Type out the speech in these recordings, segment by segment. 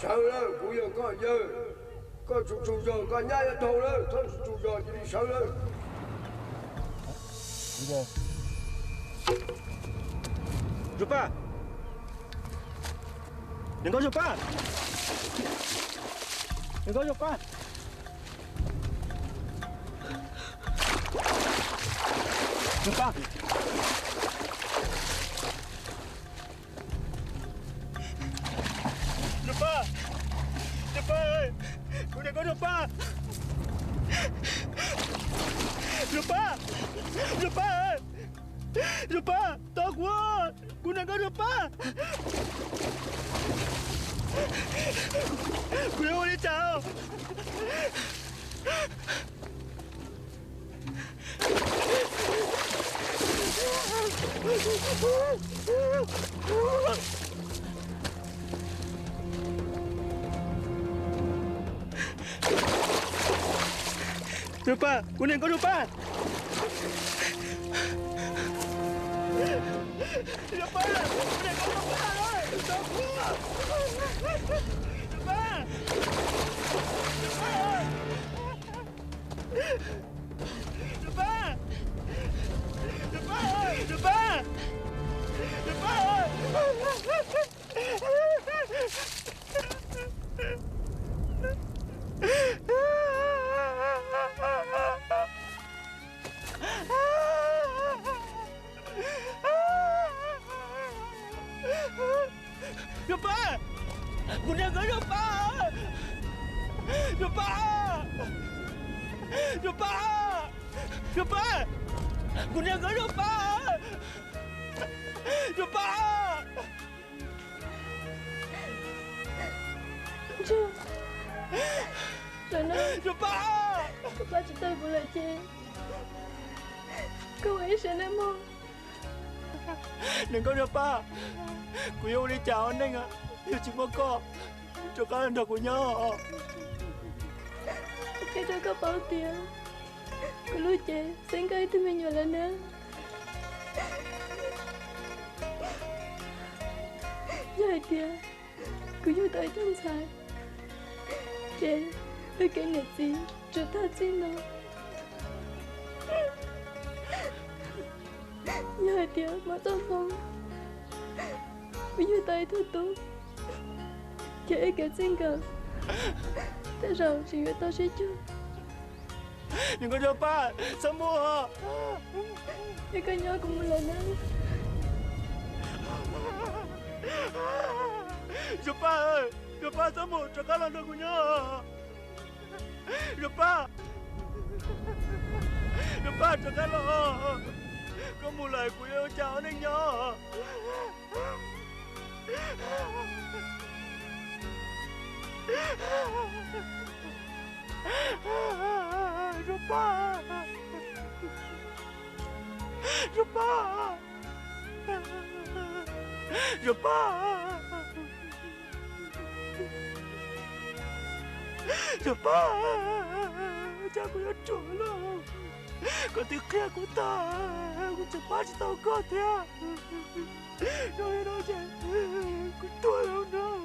Sao lên, bây giờ có giờ có chủ giờ, có nhai ở đầu lên, thôi chủ giờ thì đi sao lên. Ibu. Rupa. Đừng có Rupa. Đừng có Rupa. Rupa. Rupa. Rupa ơi. Cô đừng có Rupa. Rupa. Rupa ơi. Rupa, to quá. Cô đừng có Rupa. Cô yêu đi chào. Rupa, cô đừng có Rupa. Rupa, cô đừng có Rupa ơi. To quá. Rupa. Rupa ơi. Rupa. Rupa ơi. Rupa. Rupa ơi. Rupa! Cô đừng có Rupa! Rupa! Rupa! Rupa! Cô đừng có Rupa! Rupa! Chưa. Trời ơi. Rupa! Ba chúng tôi vừa lời chị. Cô ấy sẽ đến mong. Đừng có Rupa. Cô yêu đi chào anh anh ạ. Yêu chỉ một con. Cho các anh được của nhau. Cái đó có bao tiền. Cô lưu chị. Sáng cây thì mình nhỏ lên nữa. Dài tiền. Cô yêu tới trong xài. Chị. Tôi kể nghịch gì. Rồi ta xin nó. Dài tiền mà tôi không. Bây giờ tay thôi tôi. Chị ấy kể xin cờ. Thế rồi chị với tôi sẽ chưa. Đừng có Rupa. Sao mua. Thì có nhớ cùng một lần nữa. Rupa ơi. Rupa sao mua cho các lần được của nhau. Rupa. Rupa cho các lần. Có một lời của yêu chào anh nhớ. Rupa. Rupa. Rupa. Rupa. Cha cô yêu chúa luôn. Con tiếng kia của ta. Con chẳng bắt cho tao có thế. Nói nó chạy. Con tôi không đâu.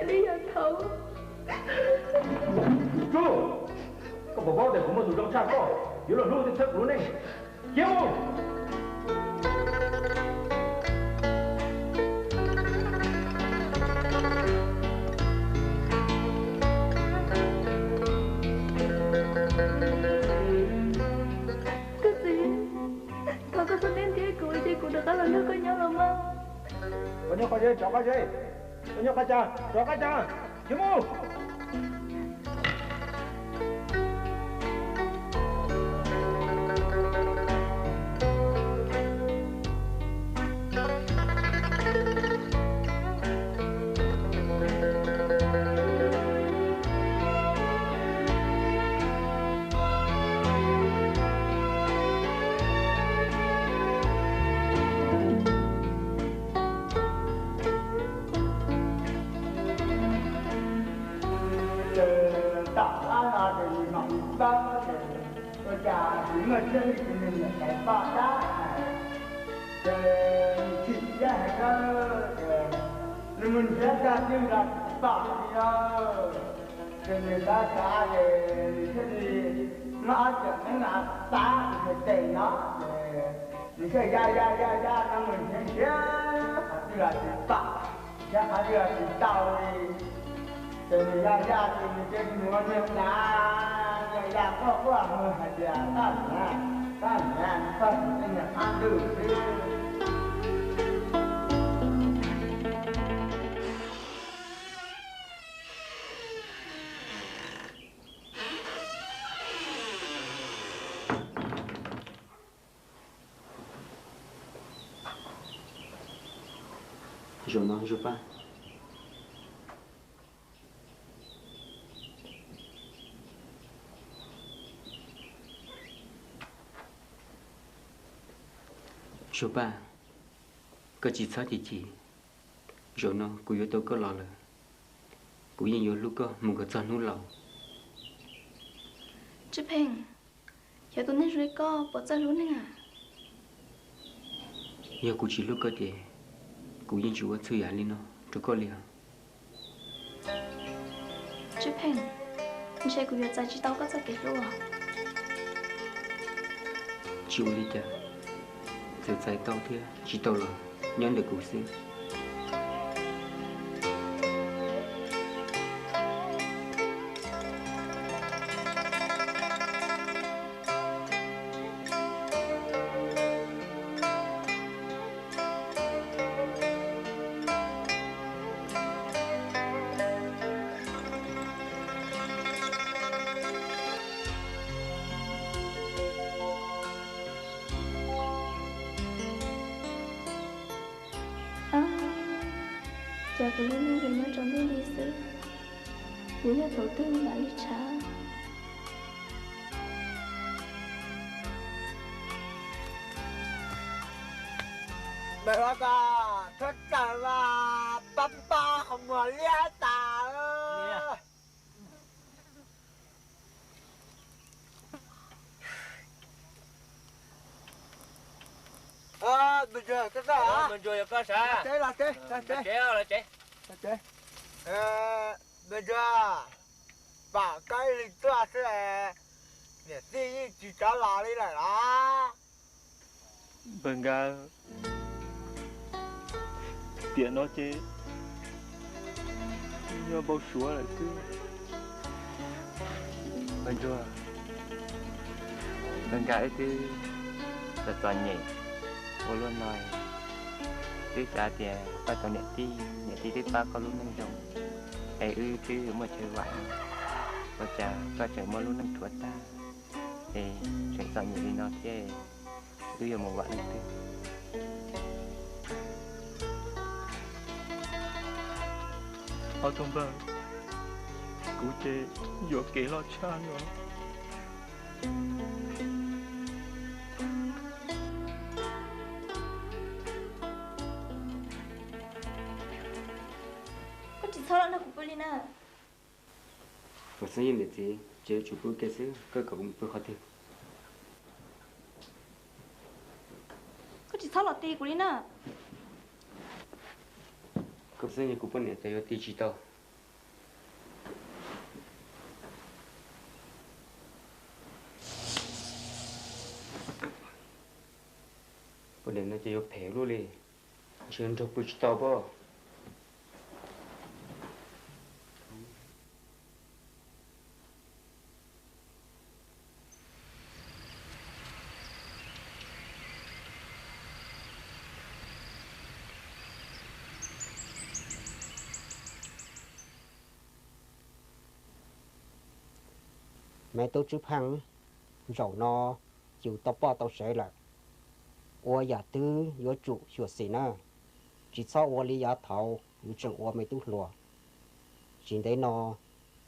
đi nhà thầu. Chú, có bảo bảo để có một tủ trong trang có, yếu là luôn thì thật luôn này. Kéo. Cái gì? Con có thân đến thế cô được các lần nữa coi nhau không không? Có nhau coi dây, chó coi dây. Có nhau coi cha, chó coi cha. Kéo mù. Je mange pas. Chopin, có chỉ sao thì chỉ, rồi nó cứ yếu tôi có lo rồi, cứ yên yếu lúc có một cái chân nút lòng. Chị Bình, giờ tôi nên rồi có bỏ ra luôn nè. Giờ cứ chỉ lúc có tiền, cứ yên chú ở chơi lên nó, chú có liền. Chị Bình, anh sẽ cứ giờ chỉ tao có ra cái luôn. Chú đi chờ. Giờ sai tao thế, chỉ tao là nhận được cuộc sống. Giờ của Luna về nó trong bên đi xứ. Nếu là tổ tư mà đi trả. Mày nói cả, tất cả là bắp ba không có lia tà ơi. Mình chơi cái đó. Mình chơi có sao? Là chế. Là chế. Bây giờ bảo cái lịch toa sẽ để đi chỉ cho lò đi lại đó. Vâng à. Tiện nó chế. Nhớ bao súa lại chứ. Vâng chưa? Vâng cái chứ. Thật toàn nhỉ. Cô luôn nói. Chứ trả tiền ba tao nhẹ tí tới ba con luôn nâng rồng. Ê chứ mà chơi vãi. Cô chả chờ mơ luôn nâng thuốc ta. Ê chuyện sao nhỉ đi nó thế. Giờ một vạn nâng tư. Họ thông báo. Cú chế dỗ kế lo cha nữa. Sao nó cũng bơi lên à? Và sáng yên để gì, chơi chụp bữa cái xứ, cơ cậu cũng bữa khó thêm. Có chỉ sao lọt tì của lên à? Cậu sáng yên cũng bữa này chơi ở tì chỉ tao, vấn đề nó chỉ có phèo luôn đi chuyện cho bút tao bao mẹ tôi chụp hăng rầu no chịu tao bao tao sẽ lại ô nhà tư yếu trụ sửa xí na chỉ sau ô lý giá thầu yếu chẳng ô mày tu lùa chỉ đấy nó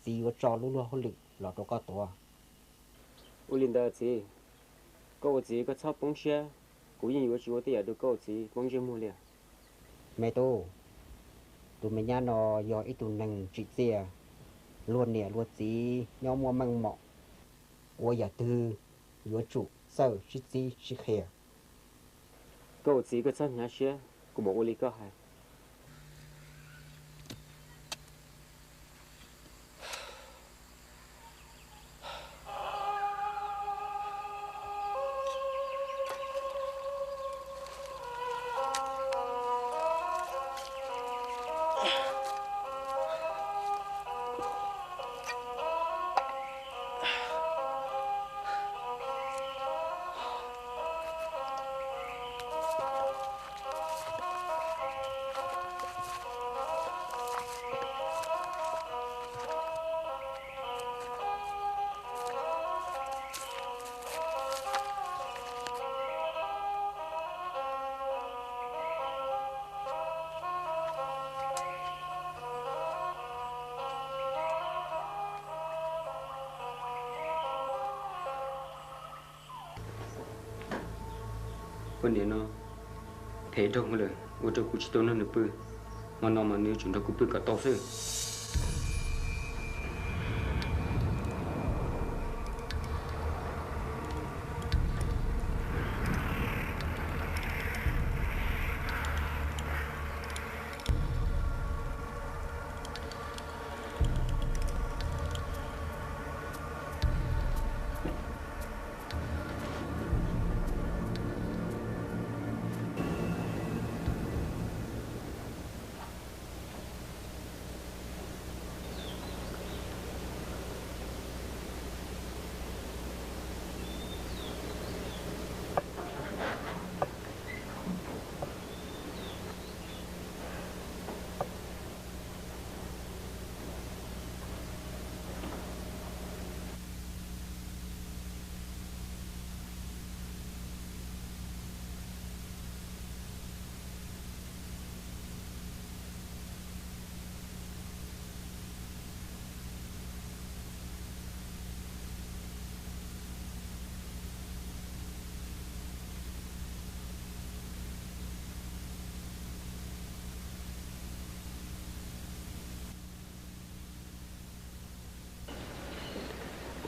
chỉ yếu cho lú lúa hôn lực là đâu có tổ ô linh đó gì câu gì có chắp bông xe cũng như chúa thì được câu gì bông xe mua liền mẹ tôi tụi mình nhà nó yếu ít tụi nâng chỉ xe luôn nè luôn gì nhau mua măng mọ ô nhà tư yếu trụ sao chỉ gì chỉ khè câu gì có chắp nhà xe cũng một ô lý có hay vấn đề nó thế trong rồi ô tô cũng chỉ tôi nó nửa bự mà nó mà nếu chúng ta cũng bự cả to rồi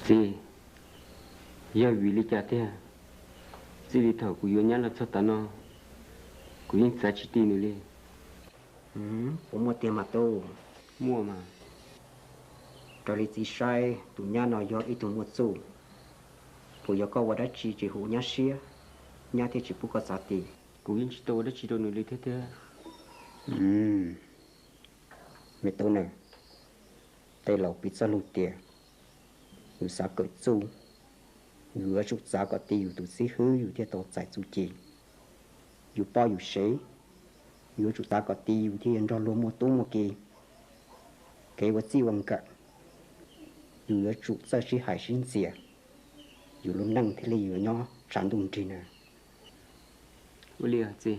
gì giờ vì lý cha thế gì lý thầu của yêu nhát là sao ta nó của những giá trị tiền nữa đi cũng mua tiền mà tôi mua mà cho lý gì sai tụi nhà nó do ít tụi mua số tụi giờ có vào đó chỉ hú nhà xía nhà thì chỉ có giá tiền của những chỉ tôi đó chỉ tôi nữa đi thế thế mẹ tôi này tay lẩu bị sao lụt tiềnอยู่สาเกิดสู้อยู่ว่าชุกสาก็ตีอยู่ตัวซีฮื้ออยู่ที่ตัวใจสู้จีอยู่ป้ออยู่เฉยอยู่ชุกสาก็ตีอยู่ที่ยันรอรวมมัวตุ้งมัวกีเกว่าจีวังกะอยู่ว่าชุกสาชีหายชิ้นเสียอยู่ล้มนั่งที่เลยอยู่ย่อฉันดุงจีน่ะ ô liệt gì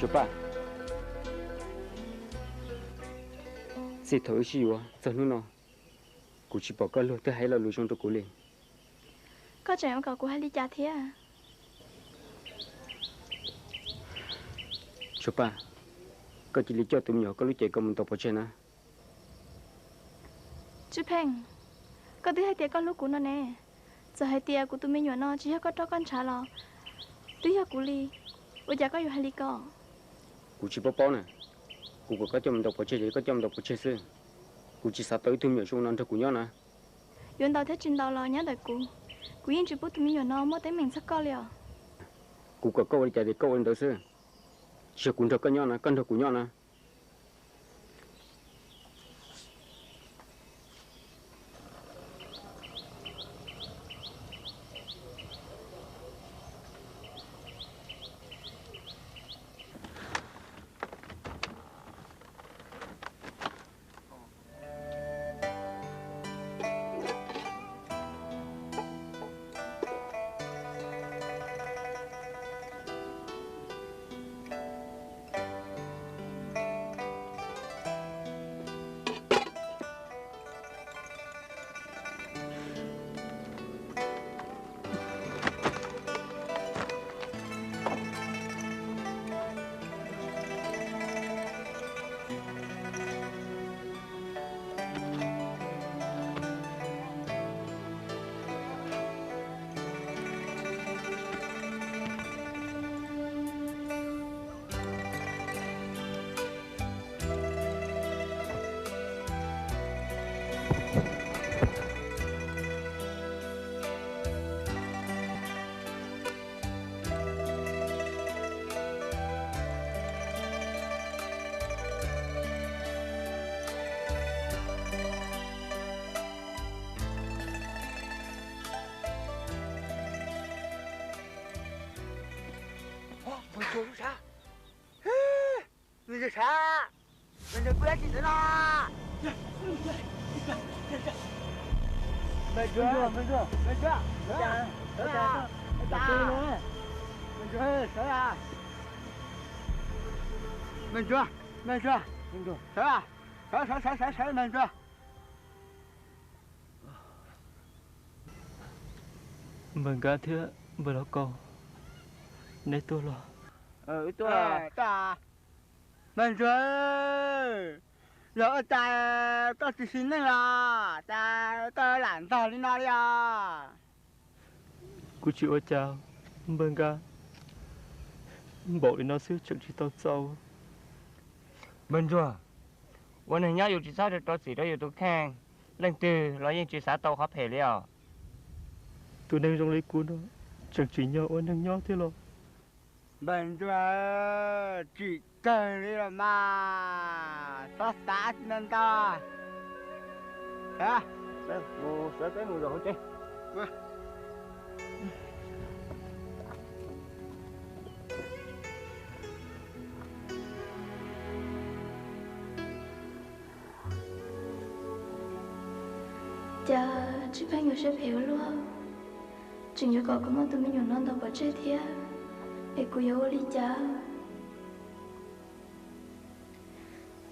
小爸，sẽ thổi xíu cho nó cụ chỉ bỏ cái lúa tới hay là lúa trong tôi cụ liền. Có chuyện cậu của hai ly trà thế à? Số ba, có chỉ lý cho tụi nhỏ có lúc chạy công tập ở trên á. Chú Phèn, có thứ hai tia con lúc của nó nè. Giờ hai tia của tụi mình nhỏ nó chỉ có cho con trả lò. Tuy là cụ ly, bây giờ cóอยู่hai ly cỏ. Cụ chỉ bỏ nè, cụ có cho mình tập ở trên thì có cho mình tập ở trên xưa. Cụ chỉ sát tới tụi nhỏ xuống non cho cụ nhỏ nè. Yon tao thấy trên tàu lò nhớ đời cụ yên chỉ bút tụi mình nhỏ nó mới tới mình sắc co liền. Cụ có câu chạy thì câu anh đâu xưa. Chỉ cụ cho con nhỏ nè, con cho cụ nhỏ nè. Mình sao? Mình sao? Mình được biết gì thế nào? Mình chưa. Mình chưa. Mình cả thưa vừa đó câu. Nãy tôi lo. Tôi ta. Mình chưa. Giờ ta có chỉ xin này là ta làm sao đi nào đi à? Cô chịu ở chào. Mình cả. Bộ đi nó xíu chẳng chỉ tao sâu. Mình chưa.วันนี้อยู่ที่ซาเดตัวสีได้อยู่ตัวแข้งเล่นตือแล้วยังจีสาโตเขาเพลแล้ว Tụi nên trong lấy cuốn đó. Chẳng chỉ nhau ơn thằng nhau thế lo. Mình chưa chỉ cần đi là mà xót xa nên ta. Hả? Sẽ tới mùa rồi chứ. Cha, chú Phèn nhiều sẽ hiểu luôn. Chừng như cậu có mong tụi mình nhỏ non tao bỏ chết thế. Ê cô yêu đi cha.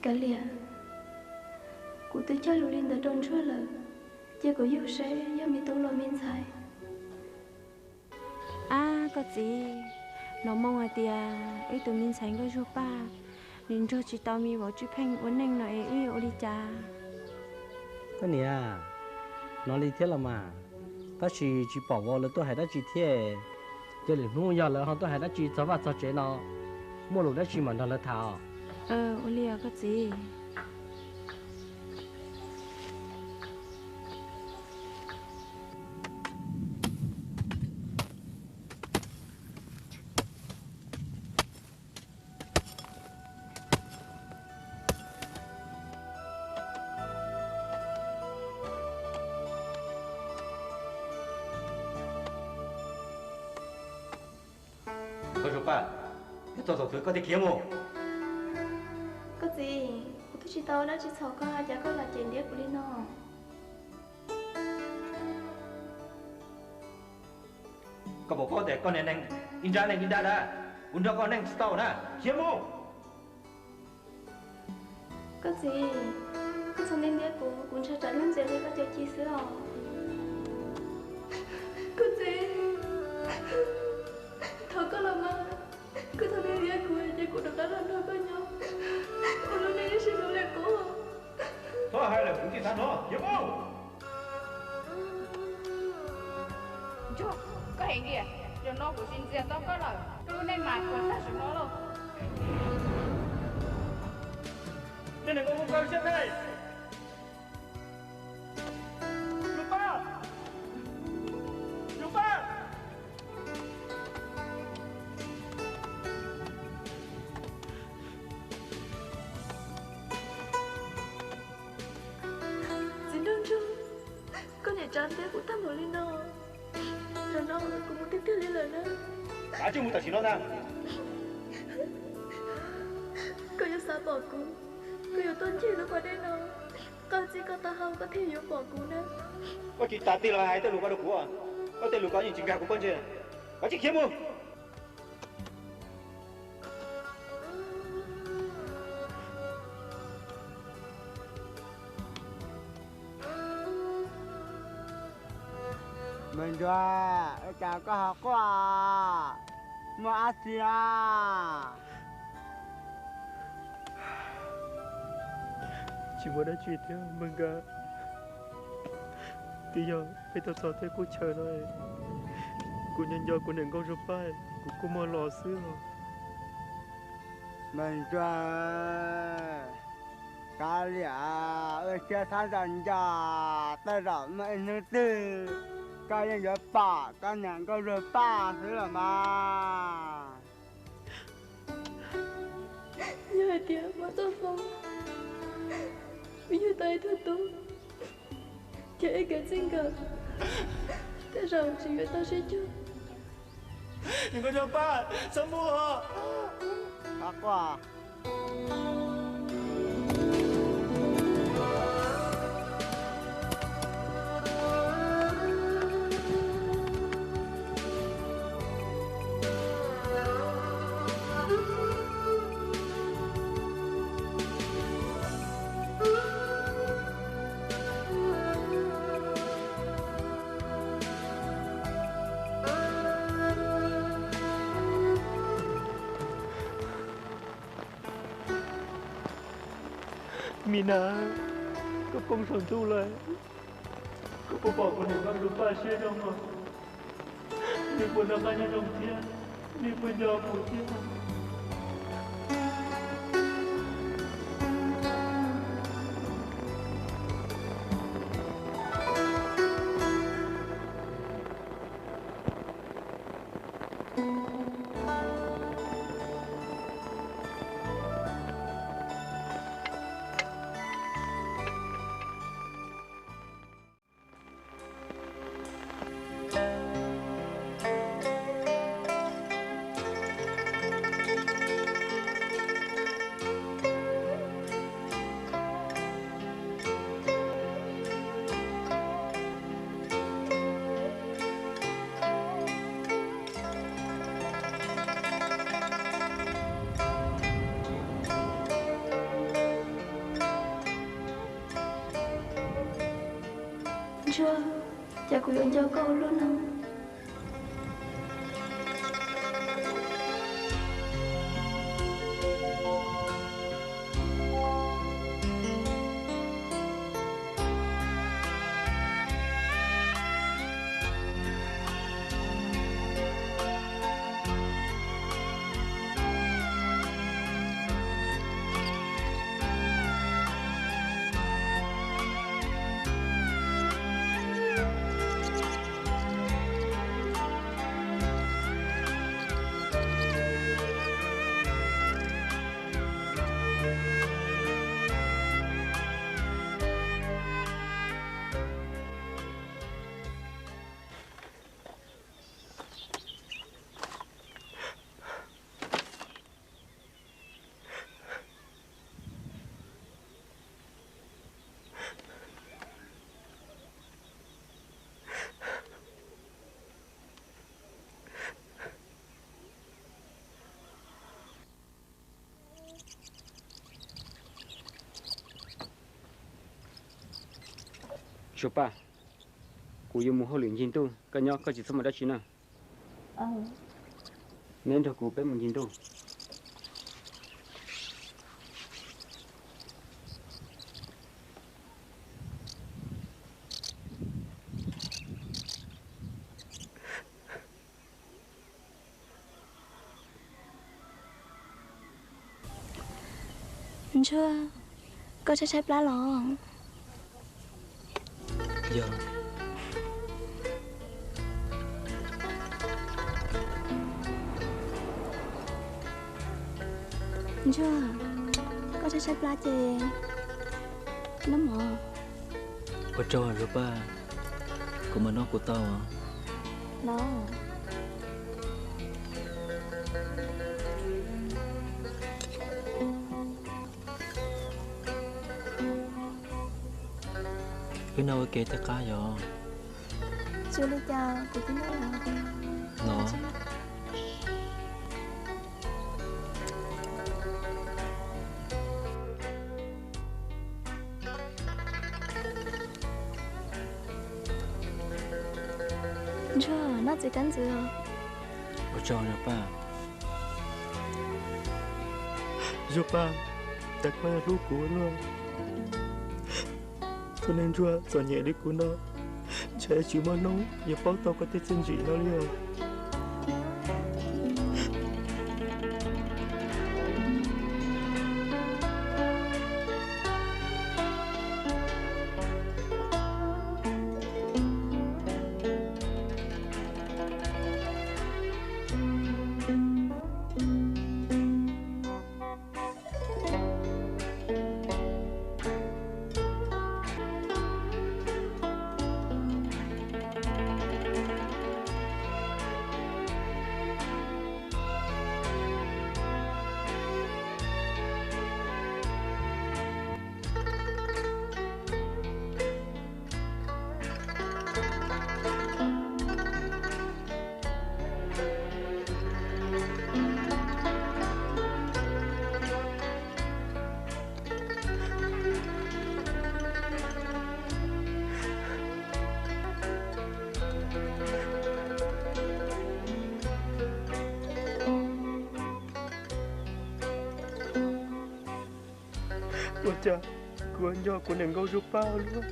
Cả lìa. Cô tự cho lũ linh tới trôn chúa lợ. Chứ cô yêu sẽ do mình tông lo mình xài. À, có gì? Nó mong à tia, ấy tụi mình sáng có chú ba. Nên cho chị tao mi bảo chú Phèn uốn nành nó ấy yêu đi cha. Cái này à, nó đi thế là mà. Ta chỉ bỏ vào là tôi hay đã chỉ thế. Giờ liền nuôi giờ là họ tôi hay đã chỉ cho vào cho chế nó. Mua lúc đã chỉ mà nó là thảo. Olia có gì? Ba, cái trò thứ có thể kiếm không? Có gì? Cô tôi chỉ tao đã chỉ sợ con chả có là chuyện điếc của Linh nó. Có bộ có thể con này in ra đó. Unda con neng setahun ha. Siapa? Có gì? Có sao nên biết cũng sẽ trả lương gì có cho chi sữa à? Có gì? Thôi có làm mà. Có sao nên biết cô được đã làm thôi bao nhiêu? Cô lúc này sẽ nỗ lực cô. Thôi hay là cũng chỉ sao nó. Siapa? Chú, có hiện gì à? Rồi nó của xin riêng tao có lời. Tôi nên mà còn ta sự nó luôn. Nên đừng có một câu chuyện này. Lupa! Lupa! Xin đừng chú. Con nhà tránh thế của ta một lý nào. Rồi nó cũng muốn tiếp theo liên lạc nữa. Đã chứ một tài xỉn nó ra. Cô yêu xa bỏ cô. Cô yêu tôn chỉ nó qua đây nào. Con chỉ có ta không có thể yêu bỏ cô nữa. Có chỉ ta tin là hai tên lũ có được của à? Có tên lũ có những chính cảm của con chưa? Có chỉ kiếm không? Mình ra, chào có học quá à. Mà Asia. Chỉ muốn nói chuyện theo mừng cả. Bây giờ tôi cho thấy cô chờ rồi. Cô nhân do cô đừng có rụp bay. Cô mua lò xưa. Mình ra. Cả lẽ ở trên thang dần già. Ta rõ mấy nữ tư. Cả nhân gió bà. Cả nhận có rụp bà. Thế là mà. Nhờ tiền mà tôi không. Bây giờ tay thật tốt. Kể cả xin gặp. Thế rằng chỉ người ta sẽ chết. Đừng có cho ba. Sao mua? Khác quá. Mina, có công sản thu lại. Có bộ bỏ của những con rùa ba xe trong mà. Đi của nó bao nhiêu đồng tiền, đi của nhỏ của tiền. Chưa, chả có yêu cho câu luôn không? ba cô yêu mua hồ luyện nhìn tu cái nhau có chỉ xong mà đã chín à nên thôi cô bé mình nhìn tu chưa có trái lá lò dạ chưa có trái lá chè nó mò có cho rồi ba của mà nó của tao à đó cái nào kể tất cả rồi chưa lấy chào của chúng nó chưa nó chỉ cắn dừa có cho rồi ba giúp ba đặt qua lúc của nó cho nên chúa cho nhẹ đi của nó trẻ chịu mà nấu giờ bao tao có thể chân trị nó liền ôi cha của anh do của nền gấu giúp bao luôn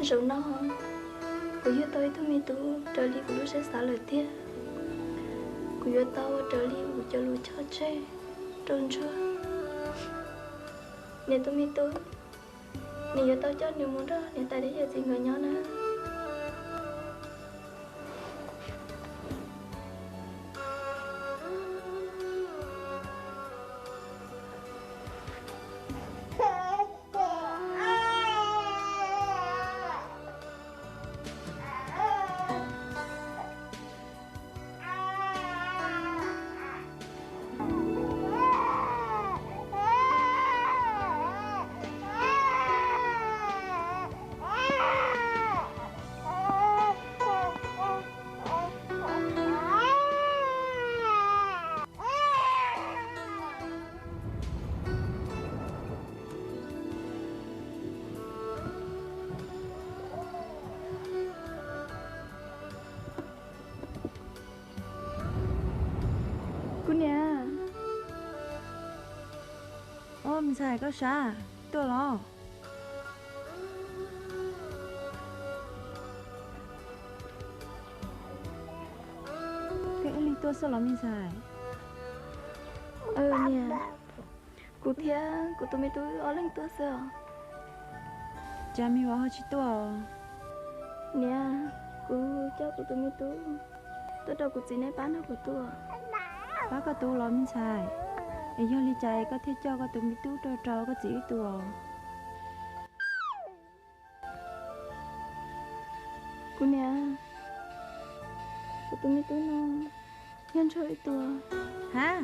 rượu nó của yêu tôi mi tu trở đi của lúc sẽ xả lời tiếc của yêu tao trở đi của cho lũ cho chơi trơn chưa nè tôi mi tu nè yêu tao cho nhiều muốn đó nè tại đấy giờ gì người nhau nè mình xài có sao tôi lo cái ly tôi sao lo mình xài nè Cô thia, cô tụi mình tôi ở lên tôi sao? cha mi vào chỉ tua Nè, cô cho cô tụi mình tôi đâu cô chỉ này bán đâu của tôi. bác có tu lo mình xài để do đi chạy có thể cho có tụi mi tu trò có chỉ tua Cô nè, cô tụi mình nó nhân chơi tôi. hả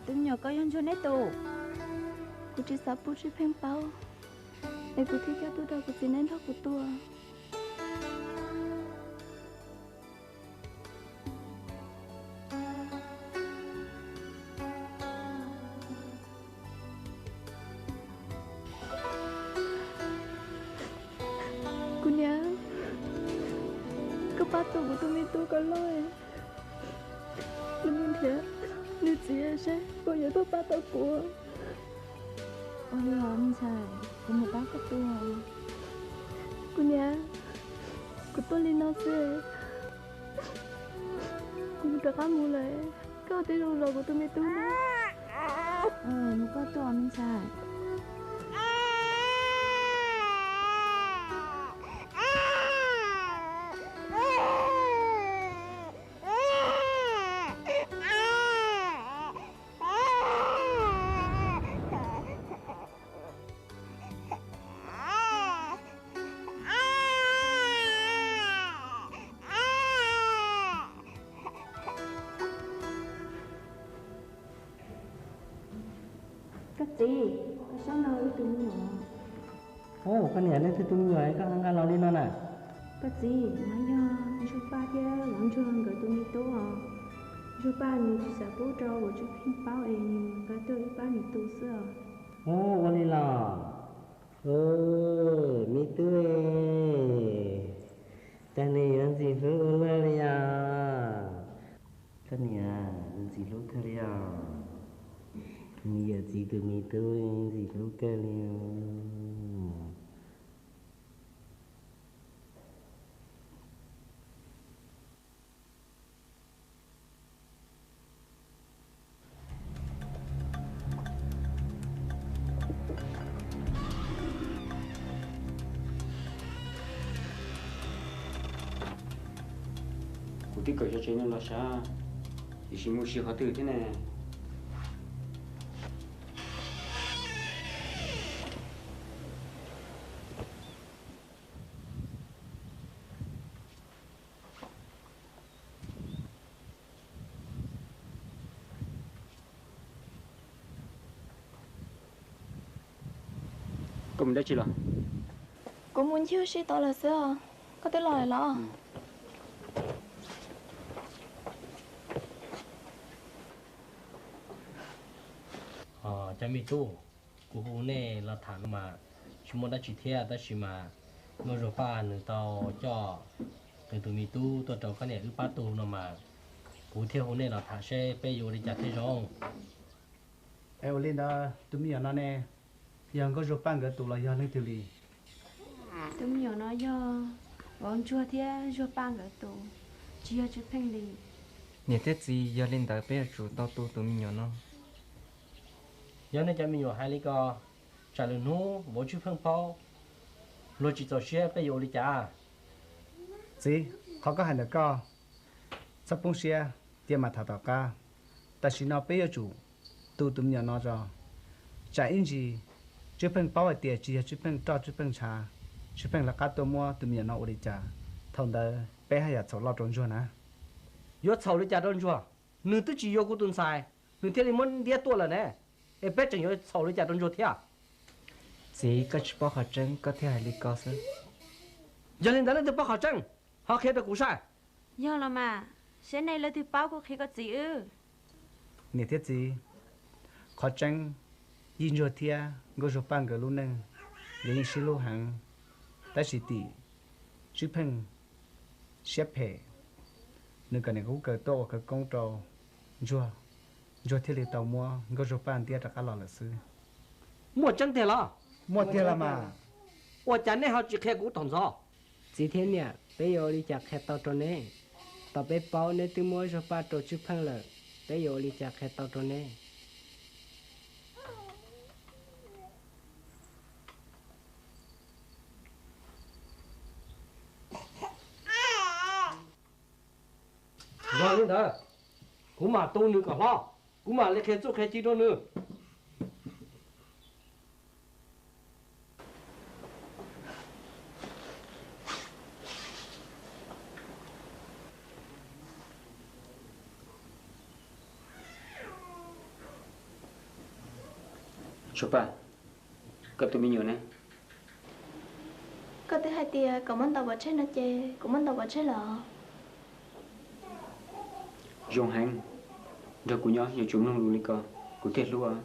tụi nhỏ có nhân cho nét tu Cô chỉ sắp bút chỉ phèn bao. Để cô thích cho tôi đâu cô chỉ nên đâu của tôi. Cô nhớ cái bát tôi của tôi mình tôi có lỗi. Đừng thế, nếu chỉ là sẽ cô nhớ tôi bát tôi của. ôi lo mình xài cũng một bác có tu Cô nhớ cô tôi lên nó sẽ cô được ăn lại có thể đâu rồi của tôi mới tu nữa. một có tu mình xài cái gì cái sáng nào đi tụi nhỏ ô con nhà này thì tụi nhỏ ấy các hàng lao đi nó nè cái gì nãy giờ chú ba kia làm cho hàng gửi tụi mi tu chú ba mình chỉ sợ bố trò của chú phim báo em cái tôi ba mình tu sửa ô con đi là mi tươi ta này ăn gì phải uống lên ya cái nhà ăn gì lúc thôi ya mi giờ gì tụi mi tươi gì lúc cái liền cụ tích cực cho chế nên là sao thì chỉ mua xíu họ từ thế này cũng đã chỉ là Cô muốn chiêu sĩ tao là sao? Có thể lời lo. cha mi tu cú hú nè là thằng mà chúng mình đã chỉ theo đã chỉ mà người rồi pa nữa tao cho từ tụi mi tu tôi cho cái này ư ba tu nó mà cú theo hú nè là thằng sẽ bây giờ đi chặt thế rồi em lên đó tụi mình nó nè giờ có rồi pan cái tụ là giờ lên từ lì tụi nhỏ nói do bọn chua thế chua bang cái tụ chia chút phèn đi Nhà tết gì giờ lên tới bây giờ chủ tao tu tụi mình nhỏ nó giờ này cha mi nhỏ hai lý co trả lời nô bố chú phân bao rồi chỉ cho xe bây giờ đi chả gì họ có hành được co sắp bung xe tiền mà thảo tao ca ta chỉ nói bây giờ chủ tụ tụi mình nó rồi trả in gì chú phân bao tiền chỉ chú phân cho chú phân trà chú phân là cá tôm mua tụi mình nó đi chả thông đó bé hay là cháu lo trốn chưa nè yo cháu đi chả đâu chưa nửa tức chỉ yo của tuần sai nửa thế thì muốn đi tua là nè em bé chẳng yo cháu đi chả đâu chưa thế à gì có chút bao khả chân có thể hay lý có sự giờ lên đó là được bao khả chân họ khi được cú sai giờ là mà sẽ này là thứ bao của khi có gì ư nè thiết gì khó tranh nhìn rồi thia ngô rồi pan cái luôn nè liền xí lô hàng ta chỉ tỉ chú phân xếp hệ nên cái này cũng cái to cái công trâu rồi thiết tàu mua ngô rồi pan tia ra cá lò là sư mua chân thế là mua tia là mà我讲那好只开古动作，今天呢，北有里家开到这呢，到北包呢对摸着把桌去碰了，北有里家开到这呢。lo nữa đó cũng mà tôi nữa cả lo cũng mà lấy khen chút khen chi đó nữa Sopa, cậu tụi mình nhiều nè. Có thứ hai tia cậu muốn tàu vào chết nó chê, cũng muốn tàu vào chết lọ. Dòng hành, rồi của nhau nhiều chúng nông luôn đi cơ, của thiệt luôn à.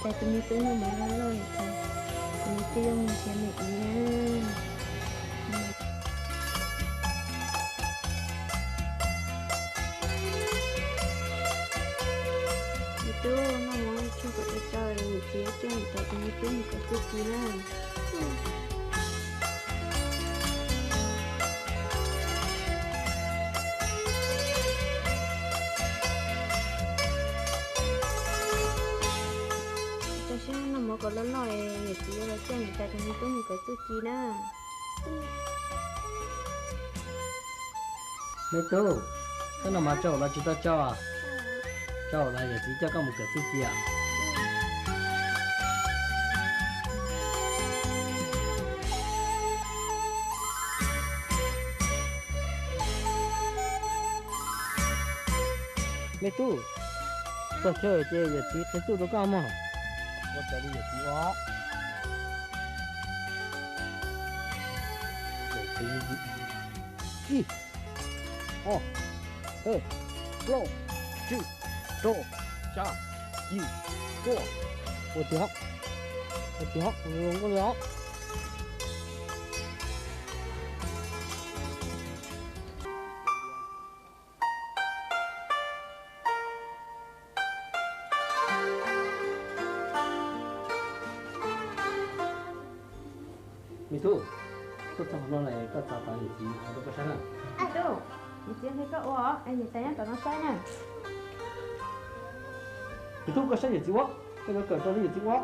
Tại tụi mình tưởng mà lo rồi tụi mình tiêu mình sẽ mệt nha. Itu mama cuba cari dia cari tapi itu muka tu hilang. Kasi nama kalau lo dia lah cari tapi itu muka tu hilang. mấy tu cái nào mà cho là chỉ ta cho à cho là giờ chỉ cho có một cái thứ gì à mấy tu tôi chơi chơi giờ chỉ thấy tu đâu có mà tôi chơi đi giờ chỉ có đi ô ê lô chữ trô cha gì cô một tiếng không có gió mình thu tôi chọn nó này có tạo tạo gì không có sáng à Aduh, di sini kau wah, ini saya tak nak saya. Itu có sáng gì chứ quá, cái nó cởi cho nó gì chứ quá.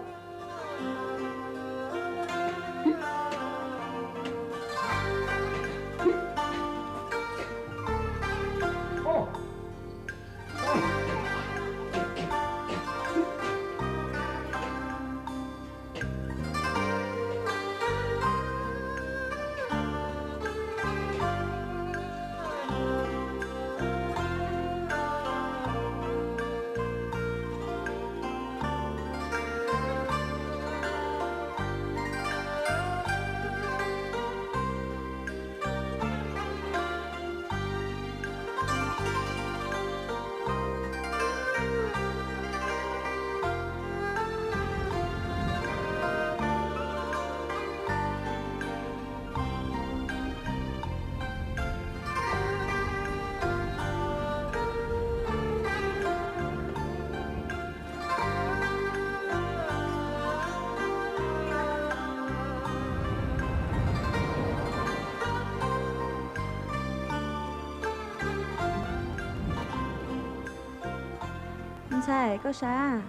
Sai, có sao?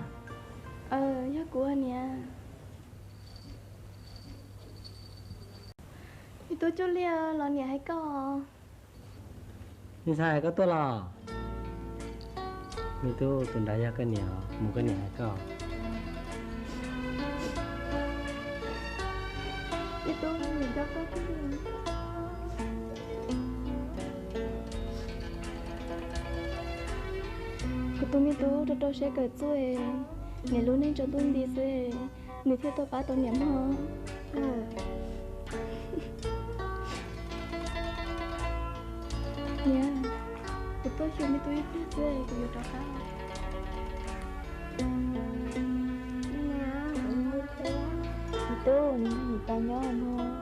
Nhớ của nè. Thì tôi cho lia lo nè hay có. Sai có tôi là mình tu tuần đại gia cái nhà một cái nhà hay có. Thì tôi mình cho có cái gì. Tôi mi tu cho tôi sẽ cởi chuối, nếu lúc nên cho tôi đi xuôi, nếu theo tôi phá tôi niệm hơn. Nha, tôi chưa mi tu ít xuôi, tôi yêu cho khá. Nha, cũng như thế. Itu, ni ta nhớ không?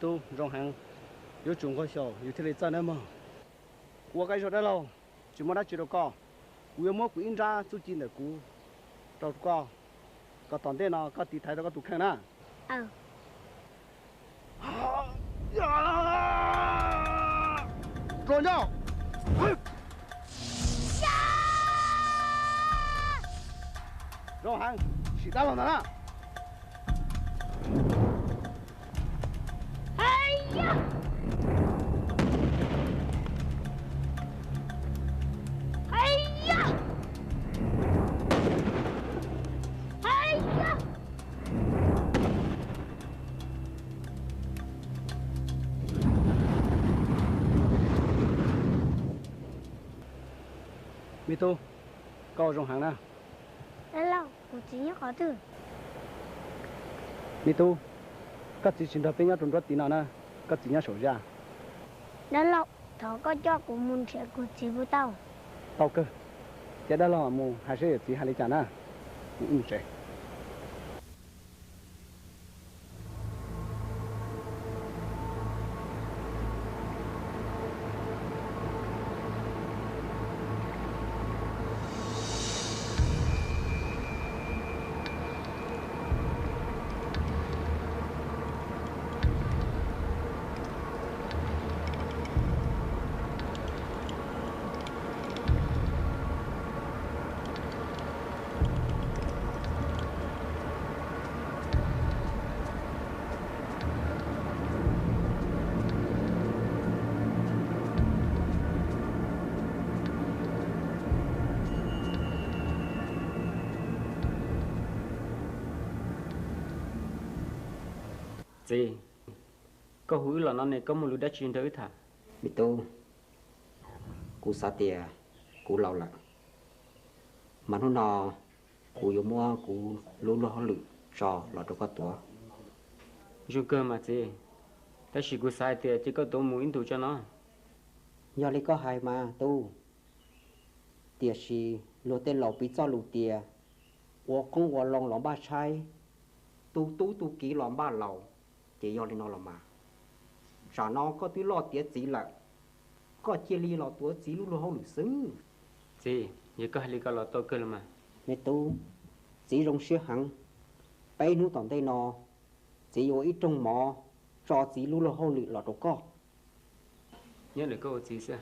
tu rong hàng有中国小有天来站的嘛，我该说的喽，就没他知道搞，我要么古印扎做进的股，到搞，搞当地呢，搞地台都搞都看呢。呀！庄家，rong hàng chỉ ta làm đó. Mi tu, câu rong hàng nè. Hello, cô chỉ nhớ khó thử. Mi tu, các chị xin thắp nhá trong rất tí nào nè, các chị nhá sổ ra. Đó là thọ có cho của mình sẽ của chị vô tàu. Tàu cơ, chế đó là mù hay sẽ chị hay lấy trả nè, sẽ. Gì? Có húi là nó này có một lúc đã chuyên tới thà. Bị tu, cú sa tiề, cú lâu lặng. Mà nó nọ, cú yêu mua, cú lú lú lự, trò là đâu có tuổi. Dù cơ mà gì? Ta chỉ cú sai tiề chỉ có tổ mũ in tù cho nó. Do lý có hai mà tu. Tiề chỉ lúa tên lẩu bị cho lù tiề. Wo con wo lòng lòng ba chai. Tu ký lòng ba lẩu. Chỉ do lý nó là mà. Trả nó có tí lo tiết chỉ là có chia ly lo tuổi chỉ lúc hậu lử xứng. Gì? Giờ có hai lý có lo tôi cơ là mà. Mẹ tu chỉ rong xưa hẳn bay nu tòn tay nó chỉ có ít trong mò cho chỉ lúc hậu lử lo đâu có. Nhớ được câu gì sao?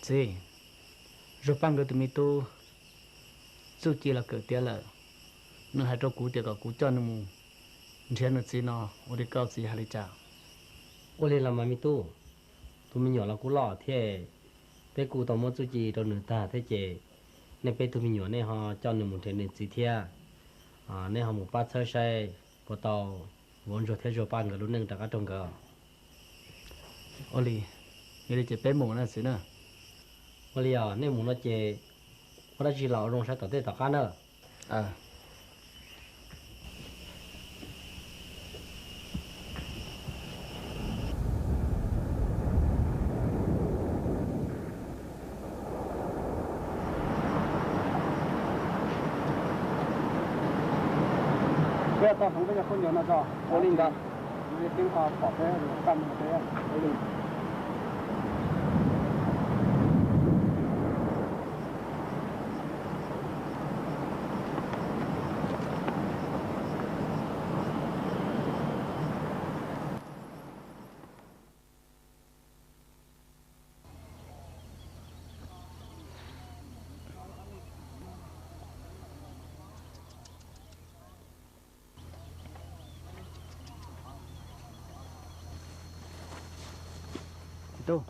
Gì? Rồi bằng cái tụi mi tu dù chỉ là cỡ tiền là nó hay cho cú tiền cả cú cho nó mù. Thế nó chỉ nó ở đây cao gì hay là chả. Ô lên làm mà mi tu, tụi mình nhỏ là cú lọ thế, bé cú tao muốn chú gì đâu nữa ta thế chứ, nên bé tụi mình nhỏ này họ cho nên một thế nên chỉ thế, nên họ một bát sơ sài, có tàu vốn rồi thế rồi ban cái lúc nâng đặt ở trong cái. Ô li, vậy thì bé mù nó xí nữa. Ô li à, nên mù nó chứ, có đã chỉ lão rong sẽ tao thế tao cá nữa. Bây giờ không bây giờ không nhớ nó rồi, ô linh đó, bây giờ tiếng họ bỏ cái cầm một cái ô linh. Tu,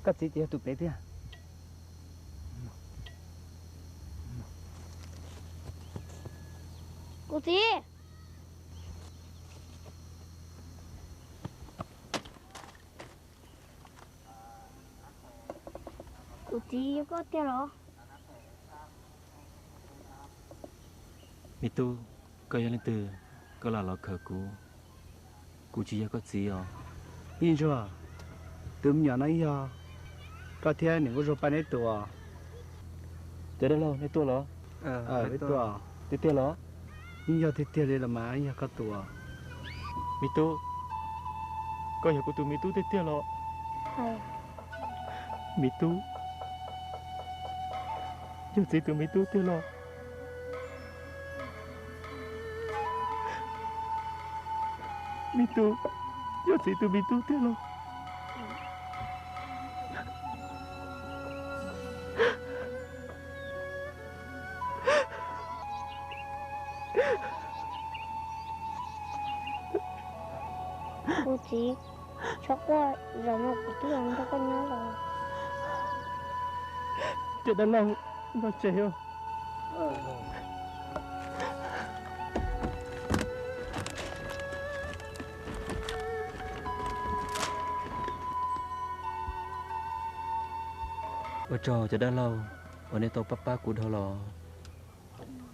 các chị tụi bé thế à? Cô chị. Cô chị có tiền rồi. Mi tu, có yên lên từ, có là lọ khờ cú chỉ có gì à? Yên chưa? Tụm nhỏ nó giờ có thể những cái số pan ấy tuổi Tới đây lo, đây tuổi lo. Đấy tuổi Tới tiền lo. nhưng giờ thì tiền đây là mà giờ có tuổi Mi tu, có hiểu của tụi mi tu thế tiếc lo mi tu giờ gì tụi mi tu tiếc lo mi tu giờ gì tụi mi tu tiếc lo cô chị chắc quá giờ nó của tôi ăn cho con nhớ rồi chuyện đó lâu nó trẻ không ở trò cho đã lâu ở nơi tàu papa của đó là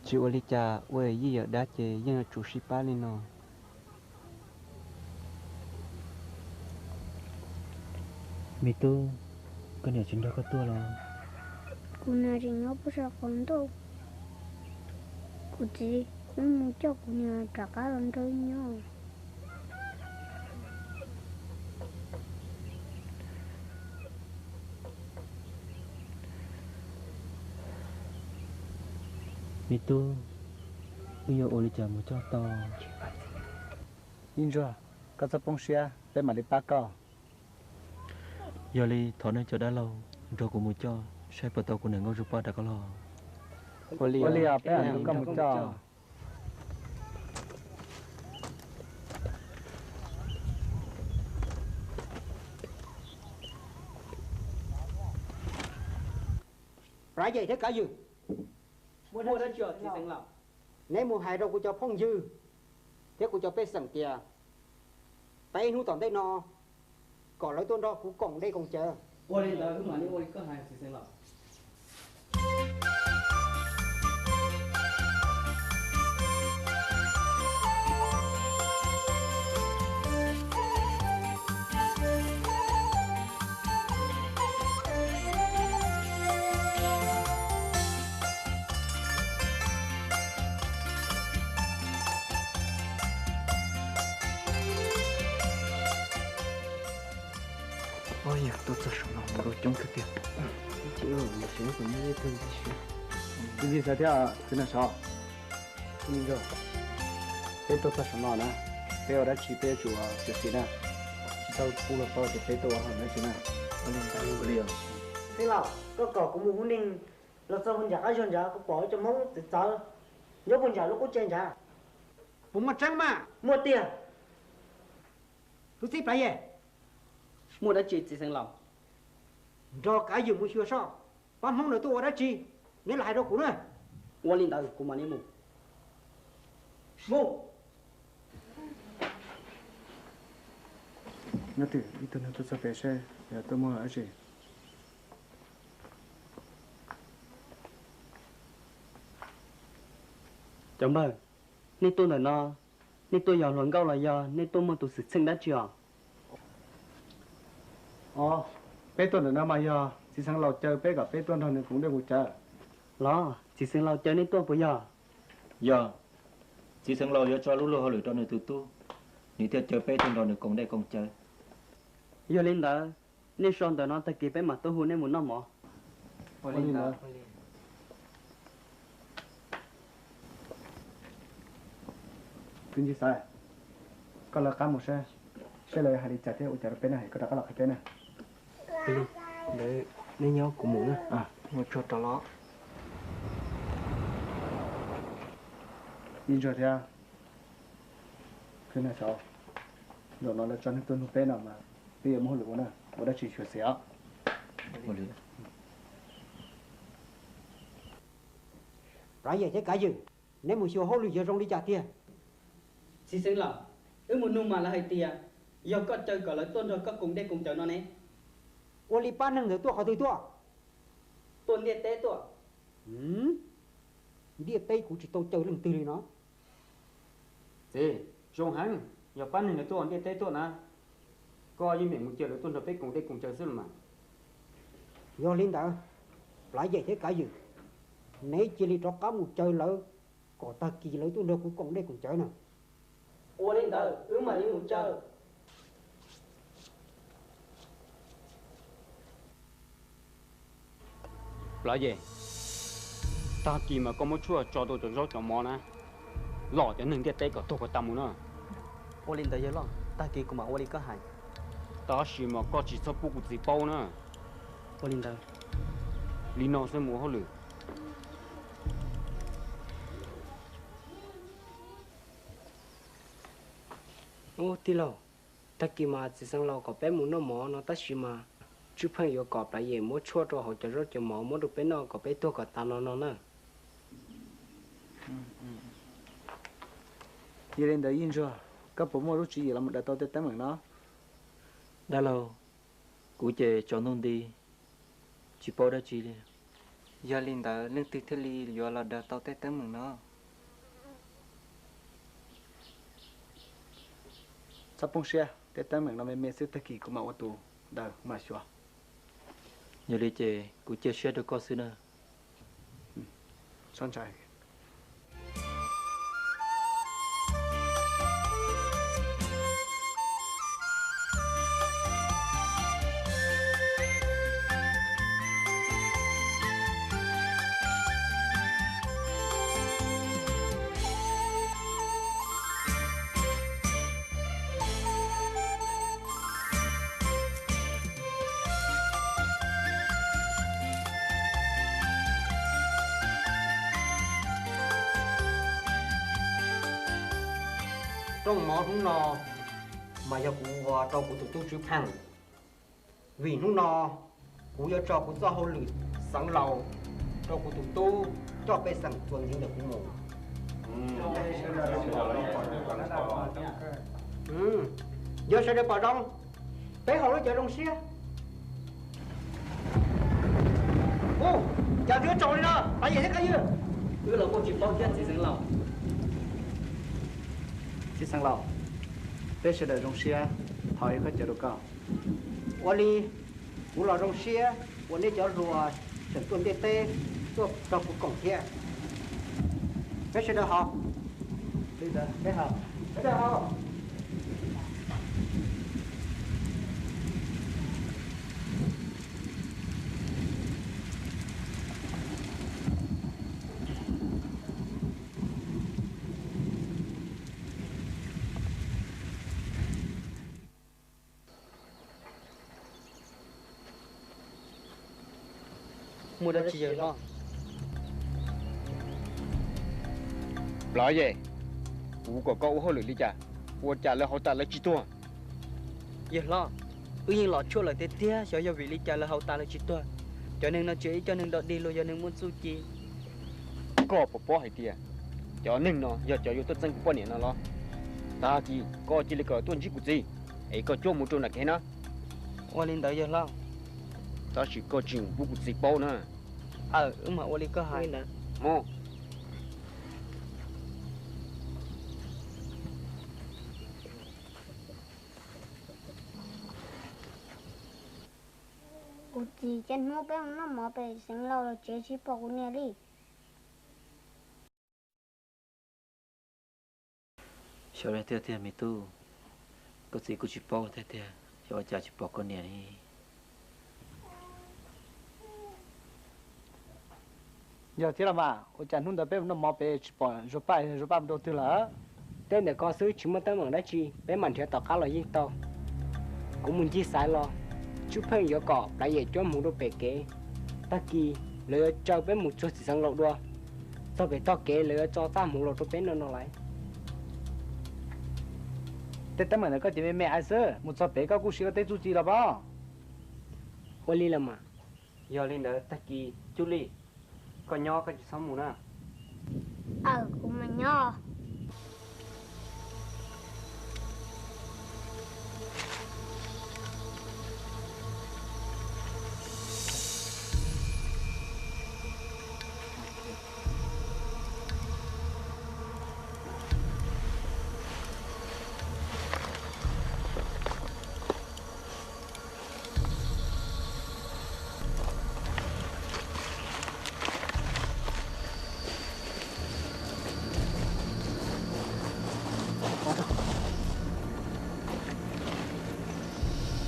chịu ở cha quê gì ở đá chế nhưng là chủ sĩ ba lên nó mi tu con nhỏ chúng ta có tua là cô nào thì nó不是很多cô chị cũng muốn cho cô nhà trả cả lần thôi nhau mi tu bây giờ ôi cha muốn cho to nhìn rồi có tập bóng xia để mà đi bắt co giờ đi thọ nên cho đã lâu rồi cũng muốn cho xe bờ tàu của nàng ngô rùa đã có lo ôi à bé anh có một cho Ra vậy thế cả dư mua đã chưa thì thành lập nếu mua hai đâu cô cho phong dư thế cô cho bé sẵn kìa bé nu toàn đây no còn lấy tôn đó cũng còn đây còn chờ ôi đi tới mà đi ôi có hai thì thành lập ôi giờ tôi sẽ sống nó rồi trong cái tiệm chỉ ở một số của những cái cái gì sao thế thế là sao nhìn rồi thế tôi sẽ sống nó nè thế ở đó chỉ bé chủ chủ gì nè chỉ tao phụ là tao thì bé tôi hơn nữa chứ nè anh em ta lưu liền thế nào có cỏ cũng muốn ninh là sao con giả con giả có bỏ cho móng từ giờ nhớ con giả lúc có chơi giả bụng mặt trắng mà mua tiền tôi tiếp lại vậy mua đã chỉ thành lập do cái gì mua chưa sao ba mong nữa tôi đã chi nếu lại đâu cũng nữa ôi linh tới của mà đi mua nó từ đi từ nó tôi sẽ về xe để tôi mua ở gì chồng ơi nên tôi là nó nên tôi giờ luận câu là do nên tôi mua tụi sự sinh đã chưa bé tuần là nó mà giờ chỉ sang lầu chơi bé gặp bé tuần thôi cũng đều một chơi lo chỉ sinh lầu chơi nên tôi bây giờ chỉ sang lâu giờ cho lúc lâu họ lựa chọn người từ tu nếu theo chơi bé trên đó được cùng đây cùng chơi giờ lên đó nên son đó nó ta kịp bé mà tôi hôn nên muốn nó mỏ ôi lên đó cái gì sai có là cá một xe lời hai đi chặt thế ủi chặt bé này có đã có là cái bé này để nên nhau cũng muốn một chỗ đó lo nhìn rồi thế cái này sao rồi nó là cho nên tôi nuôi bé nào mà bây giờ mua lúa nè tôi đã chỉ chuyển xéo ra vậy thế cả dư nếu mua siêu hô lùi giờ rong đi chặt tiền chỉ sinh lập một nung mà là hay tiền giờ có chơi có lấy tôn rồi có cùng đây cùng chờ nó nè ôi li ba năng nữa tôi hỏi tôi tôn địa tế tôi địa tế cũng chỉ tôi chờ lần từ nó gì rong hắn giờ bán này tôi đi tới tôi nè coi như mình một chờ tôi được cùng đây cùng chờ xưa mà do linh đạo lại vậy thế cả dư nếu chỉ li cho cá một chơi lỡ có ta kỳ lỡ tôi đâu cũng còn đây cùng chơi nè ôi linh đạo mà đi một chơi là gì ta kỳ mà có một chua cho tôi cho rót cho mò nè lọ cho nên cái tay của tôi có tầm nữa ô linh tới giờ lo ta kỳ của mà ô linh có hại ta chỉ mà có chỉ số bút gì bao nữa ô linh tới lý nó sẽ mua hết rồi ô tí lo ta kỳ mà chỉ sang lo có bé muốn nó mỏ nó ta chỉ mà chú phong yêu cọp lại gì muốn chua cho họ cho rót cho mỏ muốn được bé nó có bé tôi có ta nó nè đi lên đấy yên chưa các bố mua lúc chỉ là một đại tao tết mình nó đã lâu cú chơi cho nông đi chỉ bao đó chỉ đi giờ linh đã lên từ thế li giờ là đã tao tết mình nó sắp bông xe tết mình nó mới sẽ tất kỳ của mạo tù đời mà xóa giờ đi chơi cú chơi xe được có xưa nữa son trai trong mỏ đúng nó mà giờ cụ vào trong cụ tụi chụp hàng vì lúc nó cụ giờ cho cụ cho hậu lử sáng lầu cho cụ tụi cho bé sáng tuần những được cụ mù giờ sẽ đi vào trong bé hậu nó chờ trong xe ô giờ đứa trội đi đó tại vì thế cái gì đứa là cô chỉ bao chết chỉ sáng lầu chỉ sang lò bé sẽ đợi trong xe thôi có chờ được khôngวันนี้กูรอโรงเชียวันนี้จะรัวฉันตุนเต้ตัวเราผู้กองเทียไม่ใช่เด้อฮะ đi đó bé học ไม่ได้ฮะ mua đất chỉ giờ lo nói gì cú của cậu hơi lười đi chả cú trả lời họ trả lời chỉ tua giờ lo nhưng lọ chua là tê tê cho vì lý trả lời hậu ta là chỉ tua cho nên nó chỉ cho nên đợt đi luôn cho nên muốn su chi có bỏ hay tiệt cho nên nó giờ cho vô tất sinh của nó lo ta thì có chỉ là có tuân chỉ của gì ấy có chỗ một chỗ là cái nó qua lên tới giờ lo ta chỉ có chuyện bút gì bao nữa mà Oli có hai nè mô cô chỉ chân mua bé nó mở bé sáng lâu là chế chỉ bỏ cái này đi sau này theo mi tu có gì cũng chỉ bao theo cho cha chỉ bỏ con này đi giờ thế là mà ô chàng hôn đã bé nó mò bé chỉ bỏ rồi ba đồ từ là tên để có sứ chỉ mới tới mảng đó chi bé mình theo tàu cá là gì tàu cũng muốn chi sai lo chú phèn giờ cọ đại về cho muốn đồ bể kế ta kỳ lỡ cho bé một chút chỉ sang lậu đua sau bé to kế lỡ cho ta một lậu cho bé nó lại tết mình nó có chỉ mẹ ai sơ một số bé có cú sữa tết chú chi là bao Oli là mà giờ lên đó ta kỳ chú li con nho có chỉ sống mù nè cũng mà nho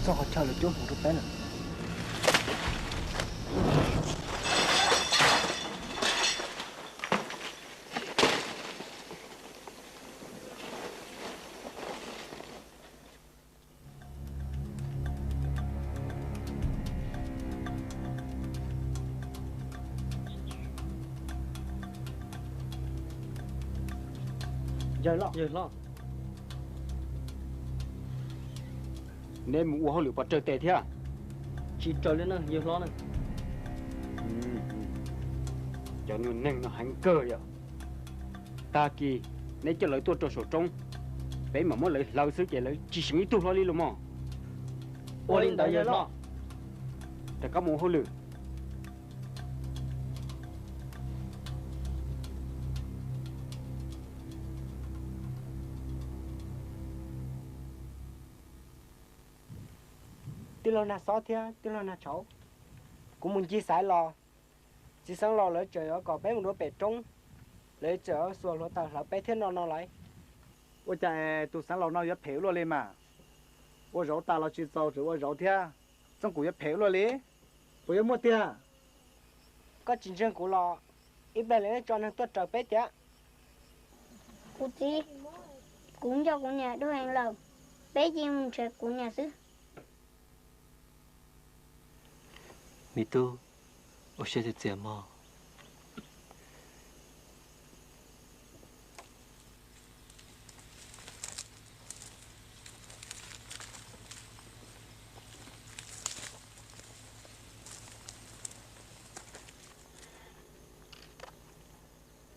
sao họ chờ được chỗ một lúc bé nè giờ lo nên mua hậu liệu bắt trời tệ thế à chỉ trời lên nè giờ lo nè cho nên nó hành cơ vậy ta kỳ nếu cho lấy tôi cho sổ trống bé mà muốn lấy lâu sức vậy lấy chỉ nghĩ tôi lo đi luôn mà ô linh đã giờ lo để có mua hậu liệu tiêu lo na xó thế tiêu lo na cháu cũng muốn chia sẻ lo chỉ sáng lo lấy trời ở có bé một đứa bé trống lấy trời xuống lo tao là bé thế nó lại ôi trời tụi sáng lo nó rất phèo luôn lên mà ôi rau ta lo chỉ rau rồi ôi rau thế trong củ rất phèo luôn lên bây giờ mua tiền có chính chân của lo ít bé lấy cho nên tôi trời bé thế Cô chị cũng cho của nhà đôi hàng lầu bé gì mình sẽ của nhà xứ mi tu ô sẽ được tiền mà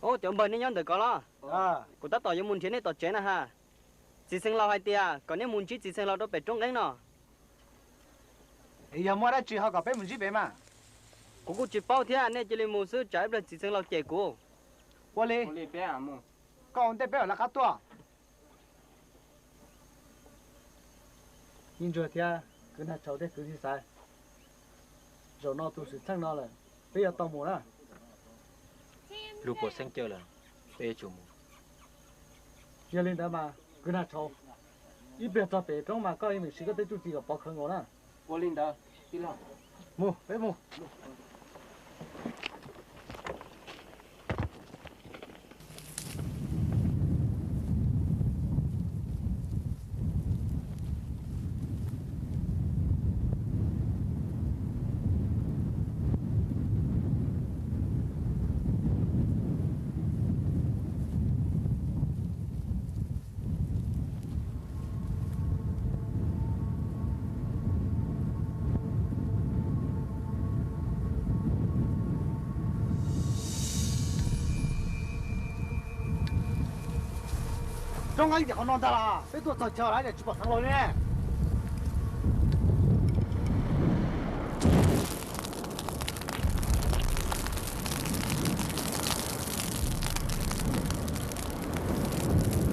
ô tiểu bờ nên nhon được có lo cô ta tỏ cho muốn chiến này tỏ chiến à ha chỉ sinh lao hai tia còn nếu muốn chỉ sinh lao đó phải trống đánh nó giờ mua ra chỉ họ có bé muốn chỉ bé mà cô chỉ bao thế nên chỉ lấy một số trái là chỉ sinh lao chè cô qua đi bé à mua còn đây bé là cá to nhìn rồi thì cứ na cháu thế cứ gì sai rồi nó tụi sự thăng nó là bây giờ tao mua nè lúc có sang chơi là bé chủ mù giờ lên đó mà cứ na cháu ít bé cho bé trong mà có mình chỉ có tới chút gì có bao khẩn ngon nè ô linh đã đi lo mua bé mua trong anh thì không non ta là bây giờ chờ chờ lại để chụp thằng lôi nè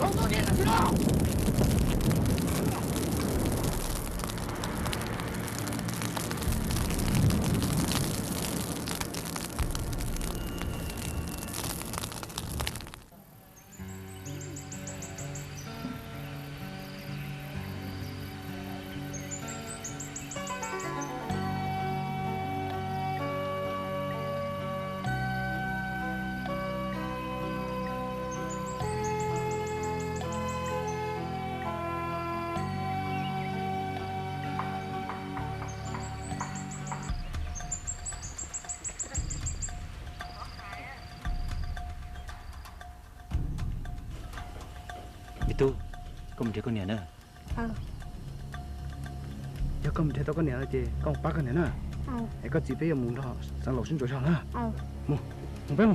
không điện là thế nào mi tu không chơi con nhện nữa giờ không thấy tao con nhện thì con bắt con nhện nữa ấy có gì bây giờ muốn đó sang lầu xin chỗ sao nữa mua bé mua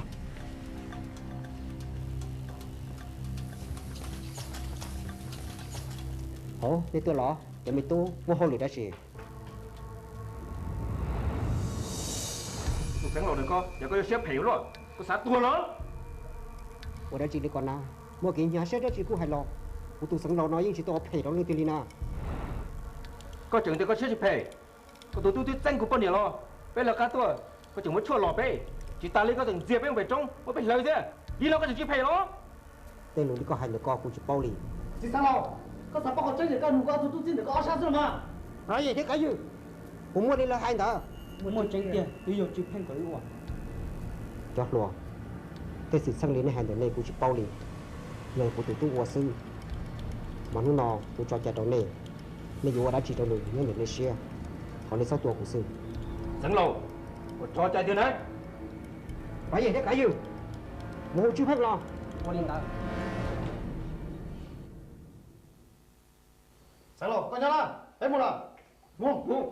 ồ đi tôi lo để mi tu mua hậu liệu đã gì tụi sáng lầu được con giờ có xếp hiểu rồi có sát tua lớn ở đây chỉ đi còn nào mua cái nhà xe đó chỉ cũng hay lo tụi sáng lầu nói nhưng chỉ tôi phải đó lên tiền na có chừng thì có xếp phải có tụi tôi tranh của con nhiều lo bây giờ cá tua có chừng muốn chua lò bé chỉ ta lấy có từng diệp bên về trong mới phải lời thế đi lo có chừng chỉ phải lo tên lùi đi có hay là con cũng chỉ bao lì chỉ sáng lao có sao bao chơi được cái nụ tụi tôi được có sao rồi mà nói gì thế cái gì cũng mua đi là hai đó mua tránh tiền tôi dùng chụp hình của luôn chót luôn tôi sẽ sang đến hàng này cũng chỉ bao lì người của tụi tôi qua sư mà nó nọ tôi cho chạy đầu này nên dù đã chỉ đầu lùi nhưng để xe còn đến 6 tuổi của sư sáng lầu cho chạy tiền đấy cái gì thế cái gì mua chụp hết lo qua đi nào Sáng lò, coi nhá là, em một là, mua.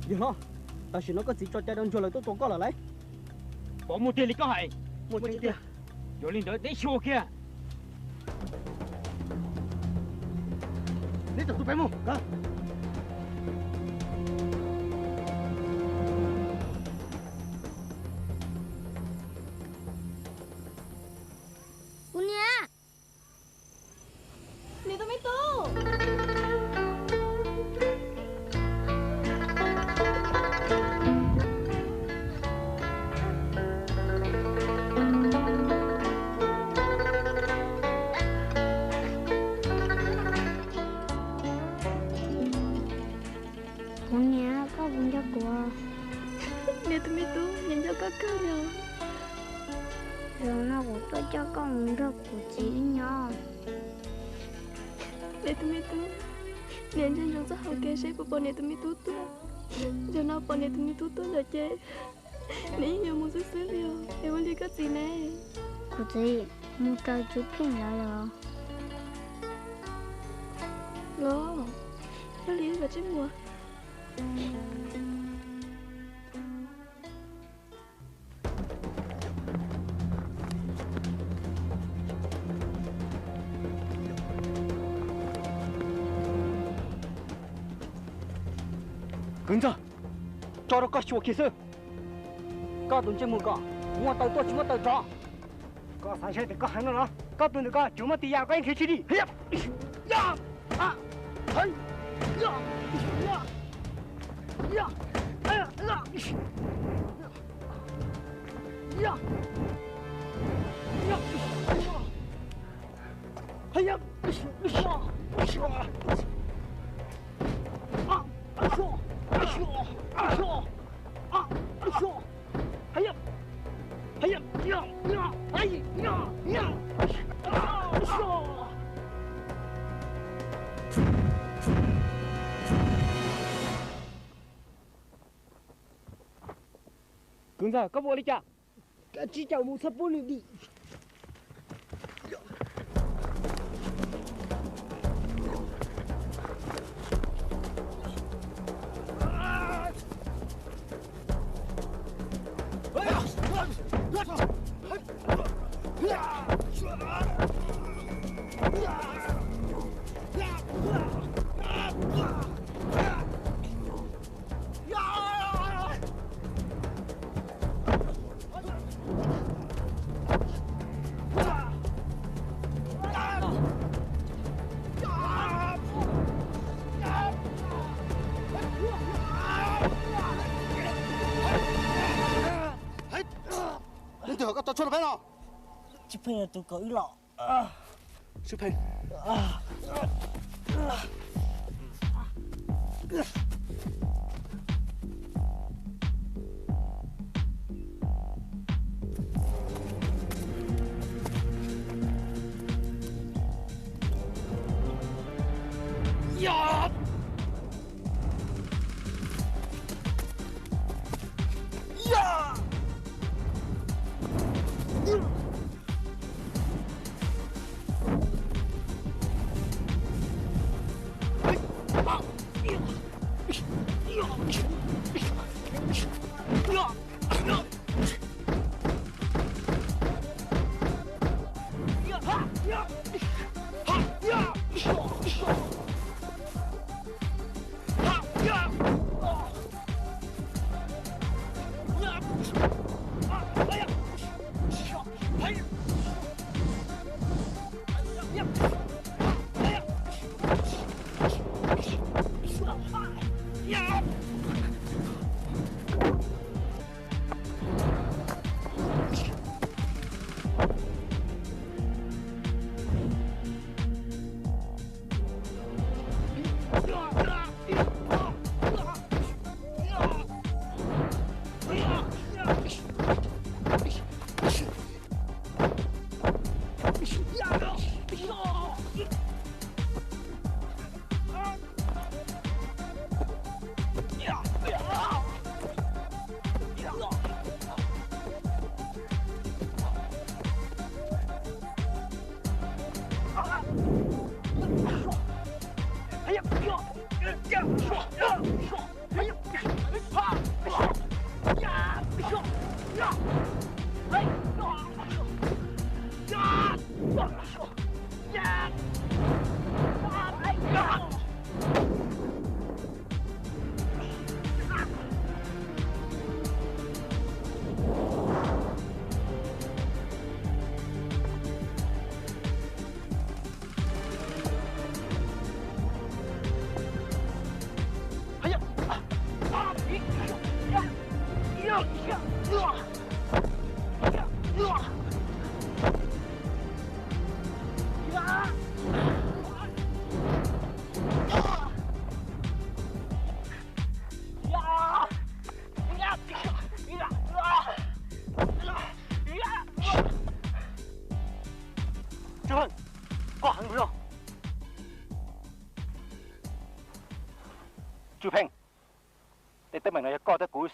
Dừng lo, ta chỉ nó có gì cho cha đông cho lời tôi có là lấy. Bỏ một tiền thì có hay. Một tiền. Rồi lên đợi đến chùa kia. Đi tập tụi bé mu, cả. Punya. Ni tu tu. Punya, kau punya gua. Ni tu, nhìn cho kakak rồi. Rồi nó của tôi cho con được của chị nhỏ. Ni tu, nhìn cho chúng ta học cái gì của bọn ni tu. Giờ nó bọn ni tu là chết. Ni nhiều một chút xíu rồi, em muốn đi cái gì nè? Của chị, mua cho chú Pin lại rồi. Lo, nó lý vào trên mùa. Cứng giờ, cho nó có chuột kia sư. Có tuần trên mùa cỏ, mua tàu tôi chỉ mua tàu trọ. Có sáng chơi thì có hắn nó, có tuần thì có, chúng mà tì có anh khi đi. Hiệp, ya, à, thấy, ya, ya, ya, ya, ya, ya, ya, hay ya, Cứng giờ có bộ đi chả? Cả chỉ chào một sắp bốn đi. Tôi có cho nó bé nào? Chú Pin là tôi có ý lọ. Chú Pin. Ya! Ya!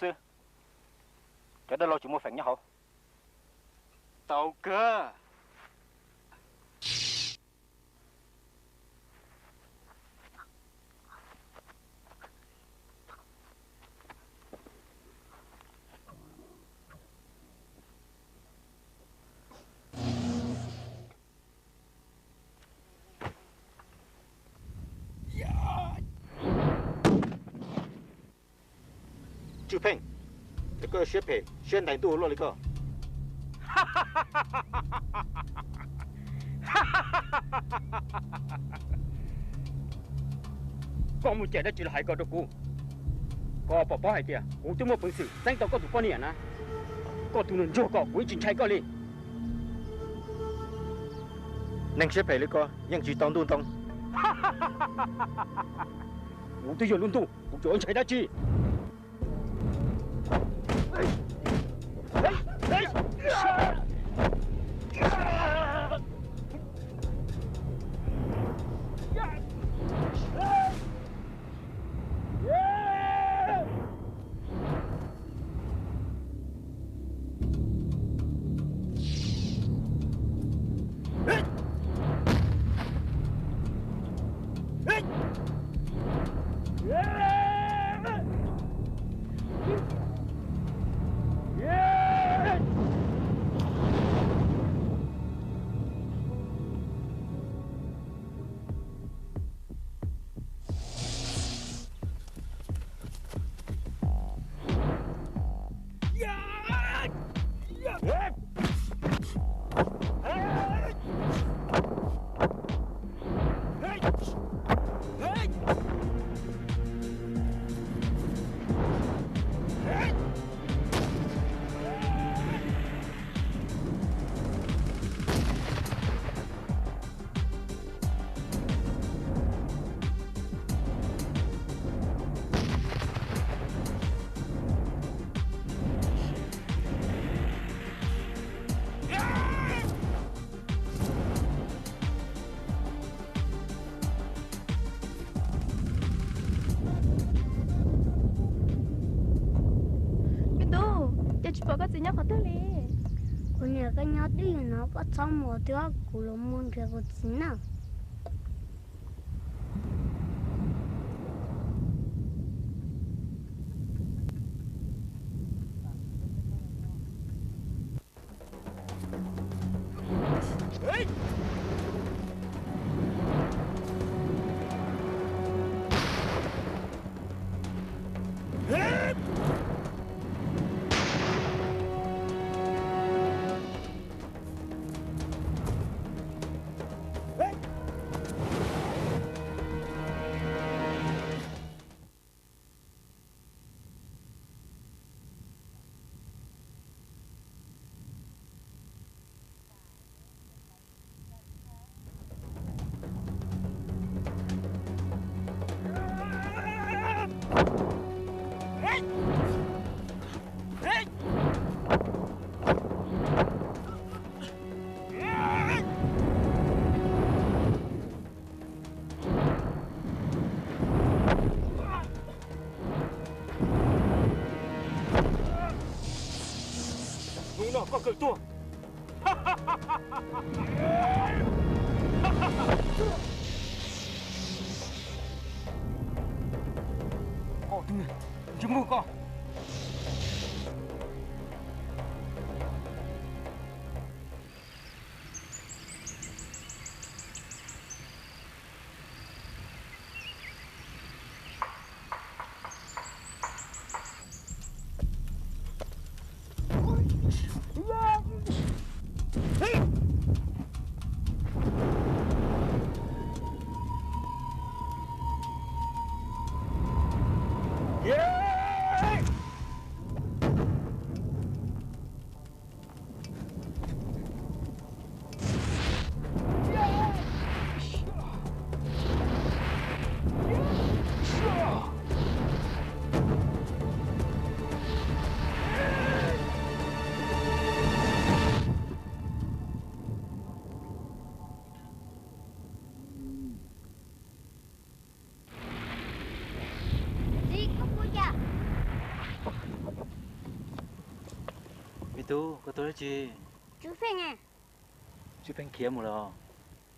sư cho đó lo chúng mua phèn nhau hả tàu cơ chú phèn cái cơ xếp phèn xuyên đánh tu luôn đi cơ con muốn chạy đã chỉ là hai con đâu cô có bỏ bỏ hai tia cũng tôi mua bữa sự danh tàu có tụ con nè na có tụ nên cho có quý trình trai có đi năng xếp phèn đi cơ nhưng chỉ tông tu tông cũng tôi giờ luôn tu cũng cho anh chạy đã chi Bà có gì nhá có tới đi. Cô nhà cái nhát đi nó có xong một thứ của nó muốn cái của chính nào. Có cười tua. Ồ, tu nè, chúng mua con. Yeah! tôi chị chú Phen à chú Phen kia một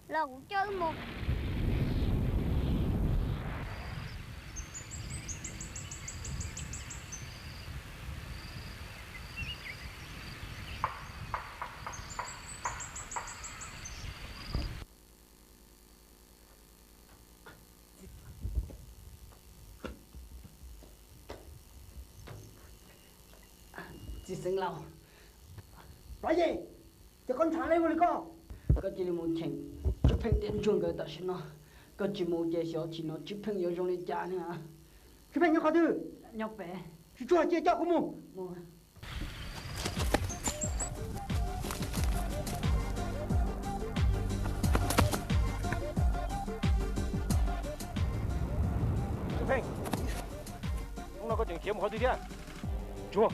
lo cũng chơi một chị sinh lâu nói gì cho con trả lấy một con có chỉ là một chuyện chụp hình đến chuồng cái đó xin nó có chỉ một cái小chỉ nó chụp hình ở trong này cha nữa chụp hình như khó thứ nhóc bé chú chia cho cũng mua chụp hình ông nào có chuyện kiếm một khó gì chứ chúa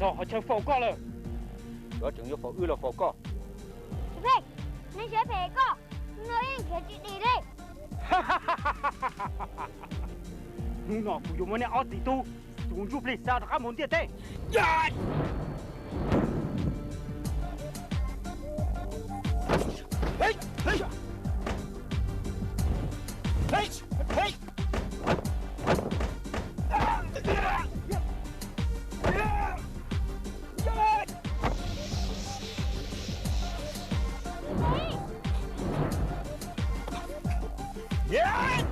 rồi họ chơi phổ co rồi đó chừng như phổ ư là phổ co chú Phen nên sẽ phê co nói kể chuyện đi đi nu nọ phụ dùng này ở tí tu chúng giúp lịch sao các món tiền thế hey hey hey hey Yeah!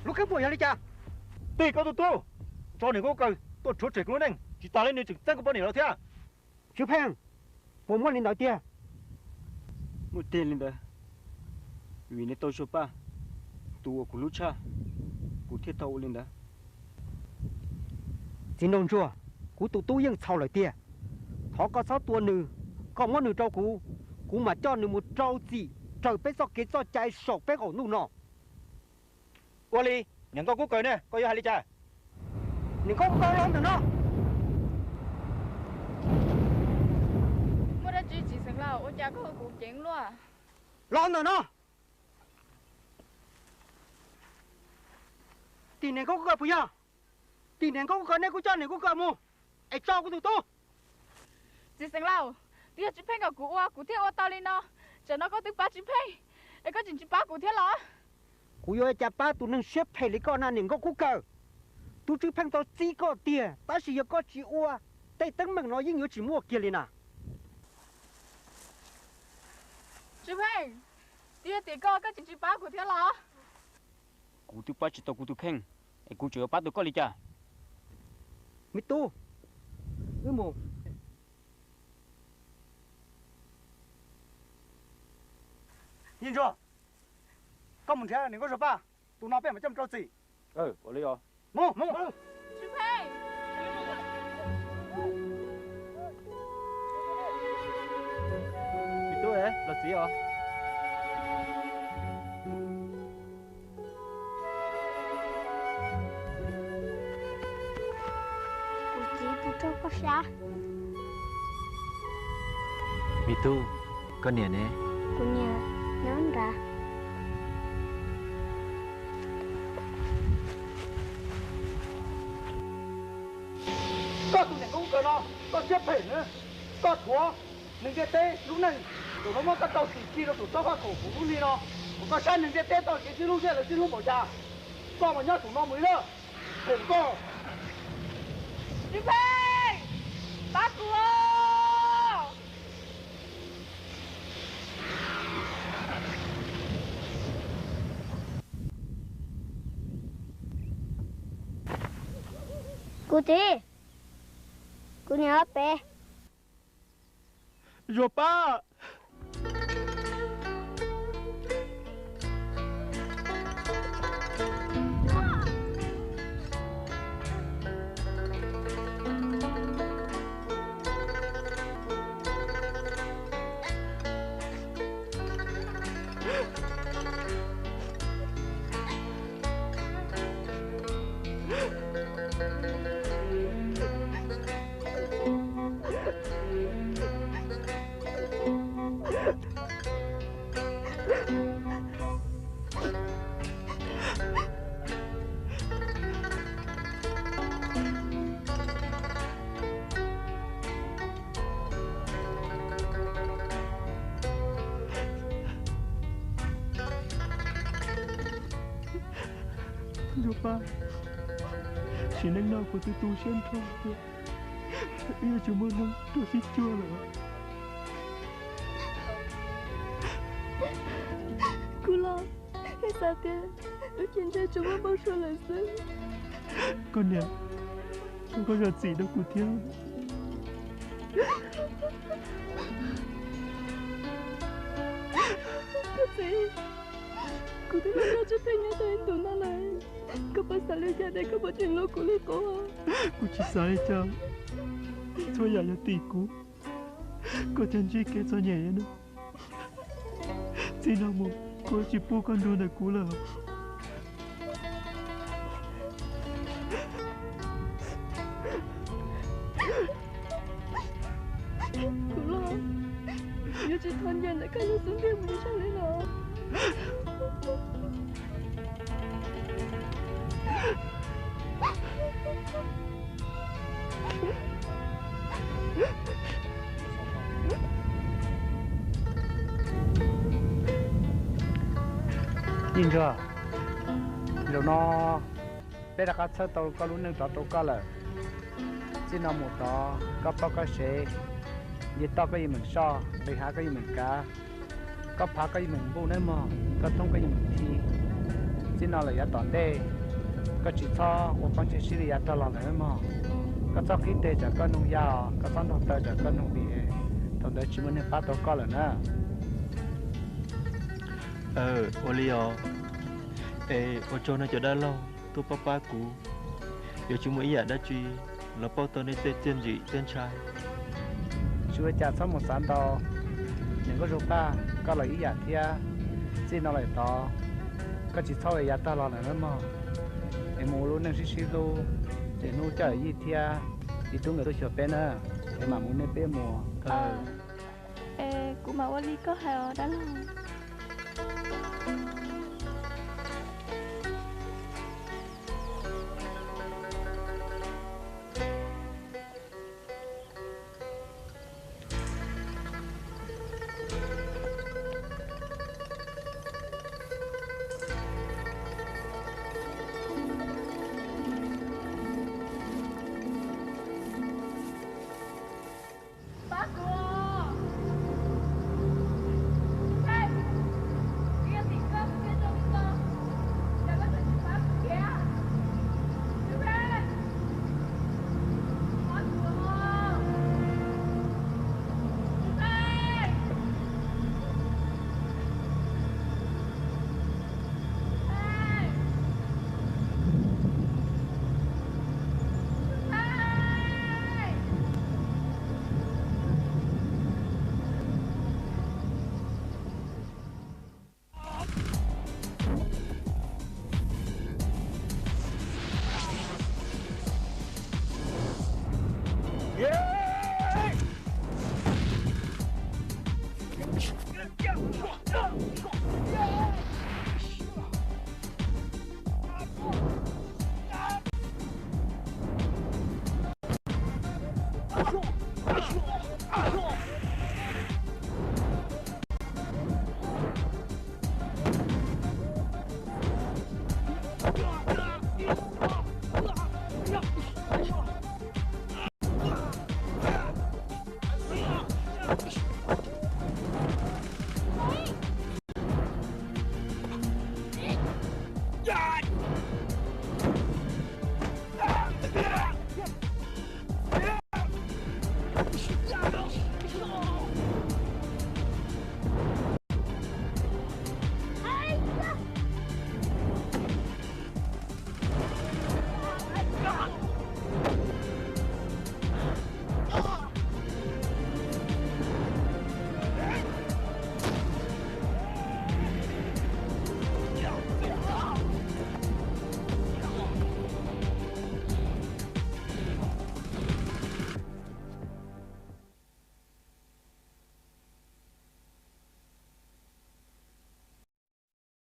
lúc cái buổi này cha tùy có tôi cho nên có cần tôi chốt chuyện luôn anh chỉ ta lên nên chừng tăng có bao nhiêu thế à chú Phen bộ muốn lên đầu tiên một tiền lên đó vì nên tôi chụp ba tôi của lúc cha của thiết thâu lên đó chính đồng chùa của tụi tôiยังsau lại tiền họ có 6 tua nữ còn một nữ trâu cú mà cho nữ một trâu gì trời bé so kế so chạy sổ bé ổ nụ nọ Wally nhận con cú cười nè coi hai ly trà những con coi lắm rồi nó mua ra chỉ sinh lao ôi cha có cuộc chuyện luôn à lon rồi nó tiền này có cười bây giờ tiền này có cười này có cho này có cười mua ai cho của tụi tôi chỉ sinh lao bây giờ chỉ phải cái cú theo tao lên nó chờ nó có tiếng ba chim phê để có chuyện chim ba của thế lọ cú yo cha ba tụ nâng xếp phê lý con nè có cú cờ tụ chữ phăng tao chỉ có tiền ta chỉ có chỉ ua tay tấn mình nói những chỉ mua kia liền à chim phê tia tia có chuyện chim ba của thế lọ cú tụ ba chỉ tao cú tụ khen cú chữa ba tụ có lý cha mi tu ư mù nhìn chưa có một thế này có rồi ba tụ nó bé mà chăm trâu gì có lý do mù chim phê mi tu là gì à cho có sao mi tu con nè nè cô nhà nhón ra có tụi này cũng cờ nó có xếp phê nữa có thua đừng cái tê lúc này tụi nó mới có tàu xì chi đâu tụi tao phát cổ của lúc đi nó có sai đừng cái tê tao chỉ lúc kia là chỉ lúc bỏ ra con mà nhớ tụi nó mới nữa đừng có chim phê ba của cô tí cô nhớ bé rồi ba ba chỉ nên nào của tôi tu sen thôi bây giờ muốn năng tôi xích chua rồi cô lo hay sao thế ở trên đây chúng nó bao số lần xưa con nè không có giọt gì đâu của thiếu cái gì cô thấy nó cho thấy nhớ tới tụi nó này có bao giờ lấy ra đây có bao tiền lô của lấy cô cô chỉ sai cho tôi giờ là tỷ cú cô chân chỉ kể cho nhẹ nữa chỉ nào một cô chỉ bu con đồ này cú là cô lo nhớ chỉ thân nhân lại cái lúc xuống kia mình sao lấy nó nhìn chưa rồi nó bây giờ các车都 có lúc nâng tao có là chỉ nó một đó có bao cái xe như tao cái gì mình so bị hạ cái gì mình cá có phá cái gì mình bu nữa mà có tung cái gì mình thi chỉ nó là giá toàn đây có chỉ cho một con chỉ xử lý giá tao làm nữa mà có cho kinh tế cho con nông giao có cho nông tơ cho con nông bị thằng đó chỉ muốn nên phát tao có là nữa Olio cho nó cho đã lâu tôi papa cũ giờ chúng mới đã truy là bao tôi nên tên gì tên trai chú cha sống một sáng đó những cái rùa ba có lợi ý giả thia xin nó lại to có chỉ sau này ta lo này nữa mà em mua luôn nên xí luôn để nuôi chơi gì thia thì tôi người tôi sửa bên nữa em mà muốn nên bên mùa cũng mà Wally có hào đó là Hãy subscribe cho kênh Ghiền Mì Gõ để không bỏ lỡ